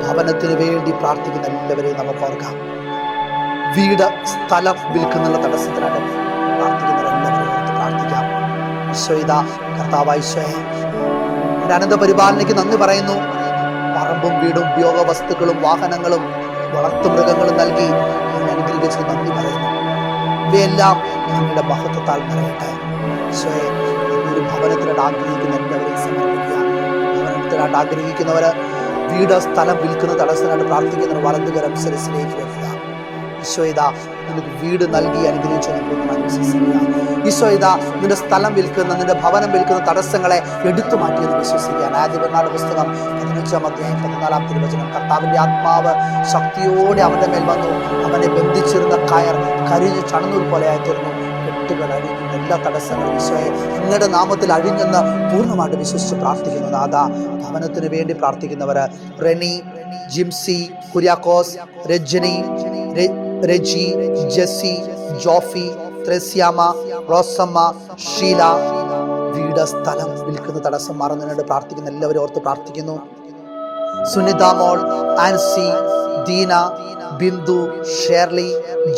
ഭവനത്തിന് വേണ്ടി പ്രാർത്ഥിക്കുന്ന എല്ലാവരെയും നമുക്ക് ഓർക്കാം. വീട്, സ്ഥലം വിൽക്കുന്നുള്ള തടസ്സത്തിനായിട്ട് പ്രാർത്ഥിക്കുന്നവരെല്ലാവരെയും ഓർത്ത് പ്രാർത്ഥിക്കാം. ഈശോയിതാ കർത്താവായ ഈശോയെ, എൻ്റെ അനന്ത പരിപാലനയ്ക്ക് നന്ദി പറയുന്നു. പറമ്പും വീടും ഉപയോഗ വസ്തുക്കളും വാഹനങ്ങളും വളർത്തുമൃഗങ്ങളും നൽകി എന്നെ അനുഗ്രഹിച്ച് നന്ദി പറയുന്നു. ഇവയെല്ലാം അങ്ങയുടെ മഹത്വത്താൽ നിറയട്ടെ. ഈശോയെ, ഒരു ഭവനത്തിനായിട്ട് ആഗ്രഹിക്കുന്ന എല്ലാവരെയും സമർപ്പിക്കുക. ഭവനത്തിനായിട്ട് ആഗ്രഹിക്കുന്നവര്, വീട്, സ്ഥലം വിൽക്കുന്ന തടസ്സത്തിനായിട്ട് പ്രാർത്ഥിക്കുന്നവർ വലതുകരം ശിരസിലേക്ക് വെക്കുക. ഈശോയിതാ നിനക്ക് വീട് നൽകി അനുഗ്രഹിച്ചു വിശ്വസിക്കുക. ഈശോയിതാ നിന്റെ സ്ഥലം വിൽക്കുന്ന, നിന്റെ ഭവനം വിൽക്കുന്ന തടസ്സങ്ങളെ എടുത്തു മാറ്റിയെന്ന് വിശ്വസിക്കുകയാണ്. ആദ്യ പുസ്തകം 15-ാം അധ്യായം 14-ാം തിരുവചനം. കർത്താവിന്റെ ആത്മാവ് ശക്തിയോടെ അവന്റെ മേൽ വന്നു. അവനെ ബന്ധിച്ചിരുന്ന കയർ കരിഞ്ഞ് ചണനൂൽ പോലെ ആയിത്തീർന്നു. കെട്ടുകൾ അഴിഞ്ഞു. എല്ലാ തടസ്സങ്ങളും ഈശോയെ അങ്ങയുടെ നാമത്തിൽ അഴിഞ്ഞെന്ന് പൂർണ്ണമായിട്ട് വിശ്വസിച്ച് പ്രാർത്ഥിക്കുന്നു. നാഥാ, ഭവനത്തിന് വേണ്ടി പ്രാർത്ഥിക്കുന്നവര് റെനി, ജിംസി, കുര്യാക്കോസ്, രജനി, രജി, ജെസ്സി, ജോഫി, ത്രേസ്യാമ, റോസമ്മ, ഷീല, വീട്, സ്ഥലം വിൽക്കുന്ന തടസ്സം മാറുന്നതിനോട് പ്രാർത്ഥിക്കുന്ന എല്ലാവരും ഓർത്ത് പ്രാർത്ഥിക്കുന്നു. സുനിത മോൾ, ആൻസി, ദീന, ബിന്ദു, ഷേർലി,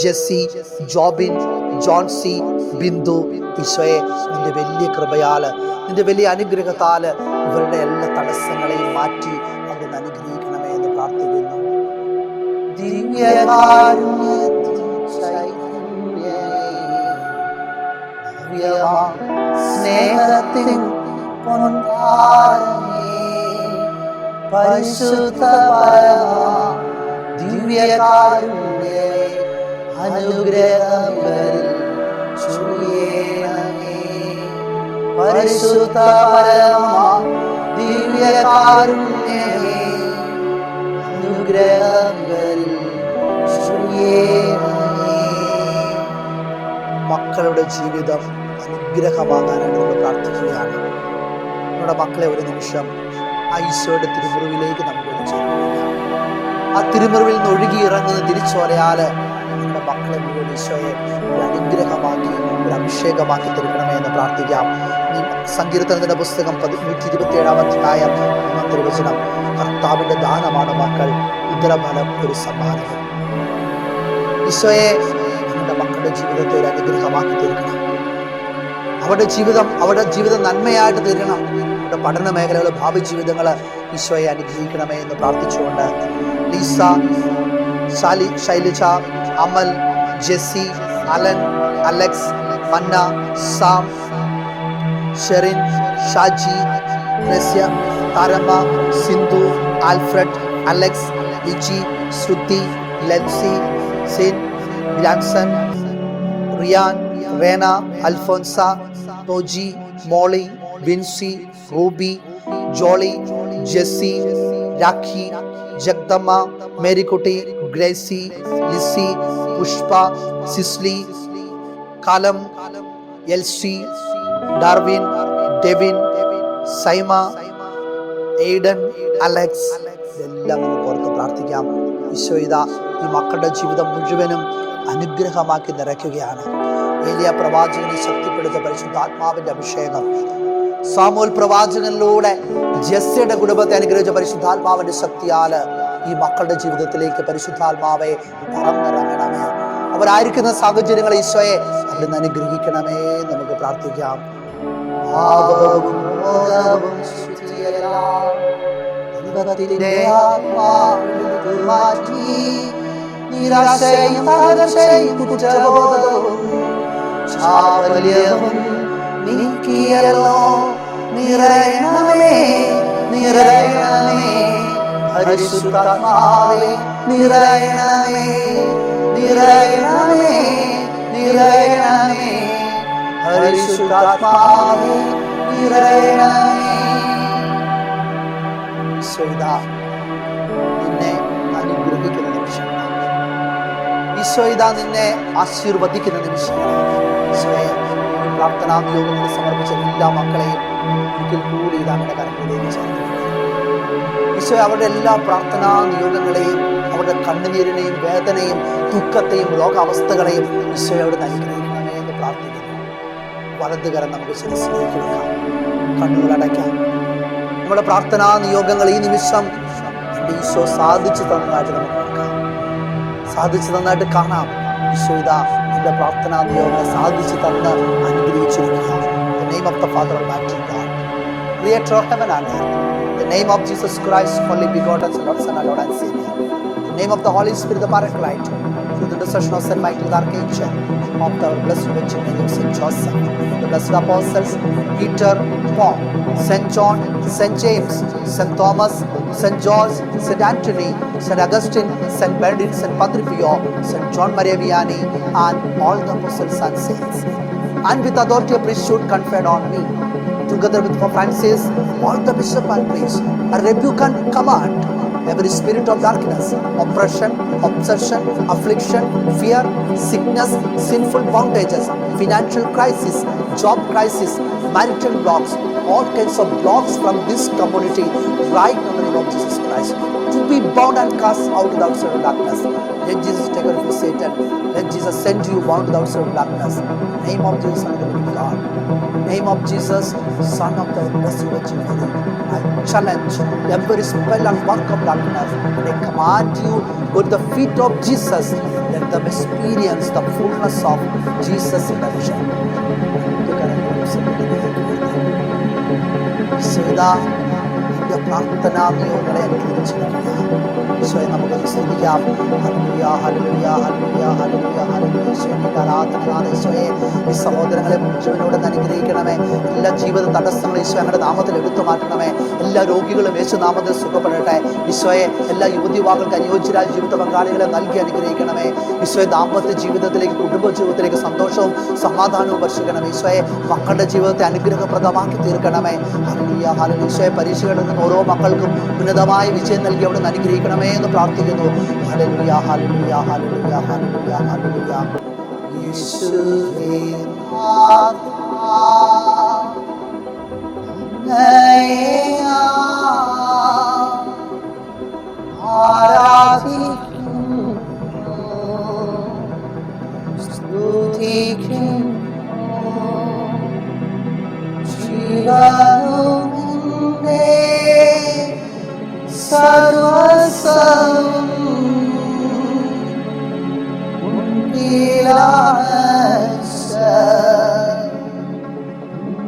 ജെസ്സി, ജോബിൻ, ജോൺസി, ബിന്ദു, ഈശോയെ നിന്റെ വലിയ കൃപയാല്, നിന്റെ വലിയ അനുഗ്രഹത്താല് ഇവരുടെ എല്ലാ തടസ്സങ്ങളെയും മാറ്റി അവിടുന്ന് അനുഗ്രഹിക്കണമേ എന്ന് പ്രാർത്ഥിക്കുന്നു. സ്നേഹത്തിൻ പരിശുദ്ധ ദിവ്യകാരുണ്യ അനുഗ്രഹങ്ങളിൽ ചൊരിയണമേ. പരിശുദ്ധ ദിവ്യകാരുണ്യമേ അനുഗ്രഹങ്ങളിൽ ചൊരിയണമേ. മക്കളുടെ ജീവിതം അനുഗ്രഹമാകാനായിട്ട് നമ്മൾ പ്രാർത്ഥിക്കുകയാണ്. നമ്മുടെ മക്കളെ ഒരു നിമിഷം ഈശോയുടെ തിരുമുറിവിലേക്ക് നമുക്ക് ചേർക്കാം. ആ തിരുമുറിവിൽ നിന്ന് ഒഴുകി ഇറങ്ങുന്ന തിരിച്ചോരയാല് നമ്മുടെ മക്കളെ മുഴുവൻ ഈശോയെ ഒരു അനുഗ്രഹമാക്കി, ഒരു അഭിഷേകമാക്കി തീർക്കണമേ എന്ന് പ്രാർത്ഥിക്കാം. ഈ സങ്കീർത്തനത്തിന്റെ പുസ്തകം 127-ാം അധ്യായം 1-ാം തിരുവചനം. കർത്താവിന്റെ ദാനമാണ് മക്കൾ, ഉദരഫലം ഒരു സമ്മാനം. ഈശോയെ നമ്മുടെ മക്കളുടെ ജീവിതത്തെ ഒരു അനുഗ്രഹമാക്കി തീർക്കണം. അവരുടെ ജീവിതം നന്മയായിട്ട് തീരണം. അവരുടെ പഠന മേഖലകൾ, ഭാവി ജീവിതങ്ങൾ ഈശോയെ അനുഗ്രഹിക്കണമേ എന്ന് പ്രാർത്ഥിച്ചുകൊണ്ട് Lisa, Shailaja, Amal, Jessy, Alan, Alex, Manna, Sam, Sherin, Shaji, Tresia, Tharamma, Sindhu, Alfred, Alex, Liji, Shruthi, Lenzy, സിൻ, Granson, Riyan, Reena, Alphonsa, Toji, Molly, Vincy, Ruby, Jolly, Jessy, Rakhi, Jagadamma, Marykutty, Gracy, Lissy, Pushpa, Cisly, കാലം, Elsy, Darwin, Devin, Saima, Aiden, Alex, ഇതെല്ലാം നമുക്ക് ഓർത്ത് പ്രാർത്ഥിക്കാം. ഈശോയിതാ ഈ മക്കളുടെ ജീവിതം മുഴുവനും അനുഗ്രഹമാക്കി നിറയ്ക്കുകയാണ്. ഏലിയ പ്രവാചകനെ ശക്തിപ്പെടുത്തിയ പരിശുദ്ധാത്മാവിന്റെ അഭിഷേകം, സാമുവേൽ പ്രവാചകനിലൂടെ ജെസ്സിയുടെ കുടുംബത്തെ അനുഗ്രഹിച്ച പരിശുദ്ധാത്മാവിന്റെ ശക്തിയാല് ഈ മക്കളുടെ ജീവിതത്തിലേക്ക് പരിശുദ്ധാത്മാവെ പറന്നിറങ്ങണമേ. അവരായിരിക്കുന്ന സാഹചര്യങ്ങളെ ഈശോയെ അവിടുന്ന് അനുഗ്രഹിക്കണമേ നമുക്ക് പ്രാർത്ഥിക്കാം. നിരാശയും തകർച്ചയും കുറ്റബോധവും ചാവല്യവും നീക്കിയല്ലോ. നിറയണമേ നിറയണമേ പരിശുദ്ധാത്മാവേ, നിറയണമേ നിറയണമേ നിറയണമേ പരിശുദ്ധാത്മാവേ, നിറയണമേ. ഈശോയിതാ നിന്നെ അനുഗ്രഹിക്കുന്ന നിമിഷങ്ങളാണ്. ഈശോയിതാ നിന്നെ ആശീർവദിക്കുന്ന നിമിഷങ്ങളാണ്. ഈശോയെ പ്രാർത്ഥനാ നിയോഗങ്ങൾ സമർപ്പിച്ച എല്ലാ മക്കളെയും ഒരിക്കൽ കൂടി ഇതാങ്ങളുടെ കരങ്ങളിലേക്ക് ചേർത്ത് ഈശോയെ അവരുടെ എല്ലാ പ്രാർത്ഥനാ നിയോഗങ്ങളെയും, അവരുടെ കണ്ണുനീരിനെയും വേദനയും ദുഃഖത്തെയും രോഗാവസ്ഥകളെയും ഈശോയെ അവിടെ അനുഗ്രഹിക്കണമേ എന്ന് പ്രാർത്ഥിക്കുന്നു. വലതുകരം നമുക്ക് ശിരസിലേക്ക് വെക്കാം, കണ്ണുകളടയ്ക്കാം. നമ്മുടെ പ്രാർത്ഥനാ നിയോഗങ്ങൾ ഈ നിമിഷം എൻ്റെ ഈശോ സാധിച്ചു തന്നതായിട്ട് നമുക്ക് നോക്കാം. സാധിച്ചു തന്നതായിട്ട് കാണാം. ഈശോ ഇതാ എൻ്റെ പ്രാർത്ഥനാ നിയോഗങ്ങളെ സാധിച്ചു തന്ന് അനുഗ്രഹിച്ചിരിക്കുക. The name of the Father Almighty God, Creator of heaven and earth. The name of Jesus Christ, only begotten Son, our Lord and Savior. The name of the Holy Spirit, the Paraclete, through the intercession of Saint Michael the Archangel, of the blessed Virgin Mary, Saint Joseph, the blessed apostles Peter, Paul, Saint John, Saint James, Saint Thomas, Saint George, Saint Anthony, Saint Augustine, Saint Benedict, Saint Padre Pio, Saint John Maria Vianney, and all the apostles and saints. And with authority of priesthood conferred on me, together with Pope Francis, all the bishops and priests, I rebuke and command every spirit of darkness, oppression, obsession, affliction, fear, sickness, sinful bondages, financial crisis, job crisis, marital blocks, all kinds of blocks from this community, right now in the name of Jesus Christ, to be bound and cast out of the outside of darkness. Let Jesus take away Satan. Let Jesus send you bound to the outside of darkness. Name of Jesus, Son of the living God. Name of Jesus, Son of the blessed Virgin Mary. I challenge every spell and work of darkness. And I command you, go to the feet of Jesus. Let them experience the fullness of Jesus' redemption. Sita എൻ്റെ പ്രാർത്ഥനാ നിയോഗങ്ങളെ അനുഗ്രഹിച്ചിരിക്കുക. ഈശോയെ നമുക്കൊന്ന് സ്തുതിക്കാം. Hallelujah, hallelujah, hallelujah, hallelujah, hallelujah. ഈശോയെ ആരാധനയാണ്. ഈശോയെ ഈ സഹോദരങ്ങളെ മുഴുവനോട് അനുഗ്രഹിക്കണമേ. എല്ലാ ജീവിത തടസ്സങ്ങളും ഈശോ ഞങ്ങളുടെ നാമത്തിൽ എടുത്തു മാറ്റണമേ. എല്ലാ രോഗികളും യേശു നാമത്തിൽ സുഖപ്പെടട്ടെ. ഈശോയെ എല്ലാ യുവതിവാക്കൾക്ക് അനുയോജ്യരായ ജീവിത പങ്കാളികളെ നൽകി അനുഗ്രഹിക്കണമേ. ഈശോയെ ദാമ്പത്യ ജീവിതത്തിലേക്ക്, കുടുംബ ജീവിതത്തിലേക്ക് സന്തോഷവും സമാധാനവും വർഷിക്കണമേ. ഈശോയെ മക്കളുടെ ജീവിതത്തെ അനുഗ്രഹപ്രദമാക്കി തീർക്കണമേ. Hallelujah, hallelujah. ഈശോയെ പരീക്ഷകളിൽ നിന്ന് ഓരോ മക്കൾക്കും ഉന്നതമായ വിജയം നൽകി അവിടെ നിന്ന് അനുഗ്രഹിക്കണമേ എന്ന് പ്രാർത്ഥിക്കുന്നു. Hallelujah, hallelujah, hallelujah, hallelujah, hallelujah. യേശുവേ ആരാധിക്കുന്നു, സ്തുതിക്കുന്നു. ജീവനുമെന്റെ സർവസ്വവും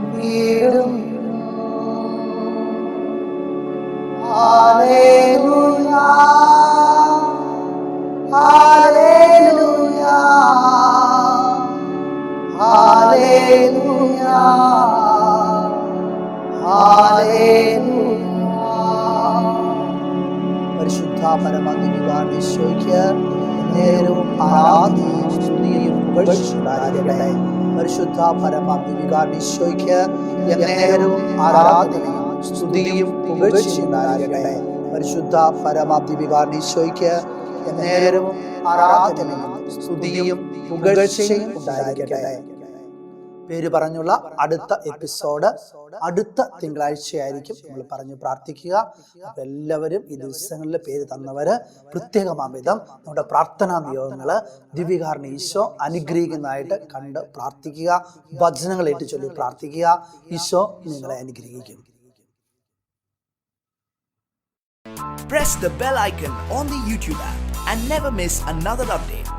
ഉൻകിലാശയിടും. Hallelujah, hallelujah, hallelujah, hallelujah. പരിശുദ്ധ പരമദിവ്യകാരുണ്യ ഈശോയ്ക്ക് നേരവും ആരാധനയും സ്തുതിയും പുകഴ്ചയുണ്ടായിരിക്കട്ടെ. പരിശുദ്ധ പരമദിവ്യകാരുണ്യ ഈശോയ്ക്ക് നേരവും ആരാധനയും സ്തുതിയും പുകഴ്ചയുണ്ടായിരിക്കട്ടെ. പരിശുദ്ധ പരമദിവ്യകാരുണ്യ ഈശോയ്ക്ക് നേരവും ആരാധനയും സ്തുതിയും പുകഴ്ചയും ഉണ്ടായിരിക്കട്ടെ. പേര് പറഞ്ഞുള്ള അടുത്ത എപ്പിസോഡ് അടുത്ത തിങ്കളാഴ്ചയായിരിക്കും നമ്മൾ പറഞ്ഞു പ്രാർത്ഥിക്കുക. അപ്പൊ എല്ലാവരും ഈ ദിവസങ്ങളിൽ പേര് തന്നവര് പ്രത്യേകമാംവിധം നമ്മുടെ പ്രാർത്ഥനാ നിയോഗങ്ങള് ദിവ്യകാരുണ്യ ഈശോ അനുഗ്രഹിക്കുന്നതായിട്ട് കണ്ട് പ്രാർത്ഥിക്കുക. വചനങ്ങൾ ഏറ്റു ചൊല്ലി പ്രാർത്ഥിക്കുക. ഈശോ നിങ്ങളെ അനുഗ്രഹിക്കും. Press the bell icon on the YouTube app and never miss another update.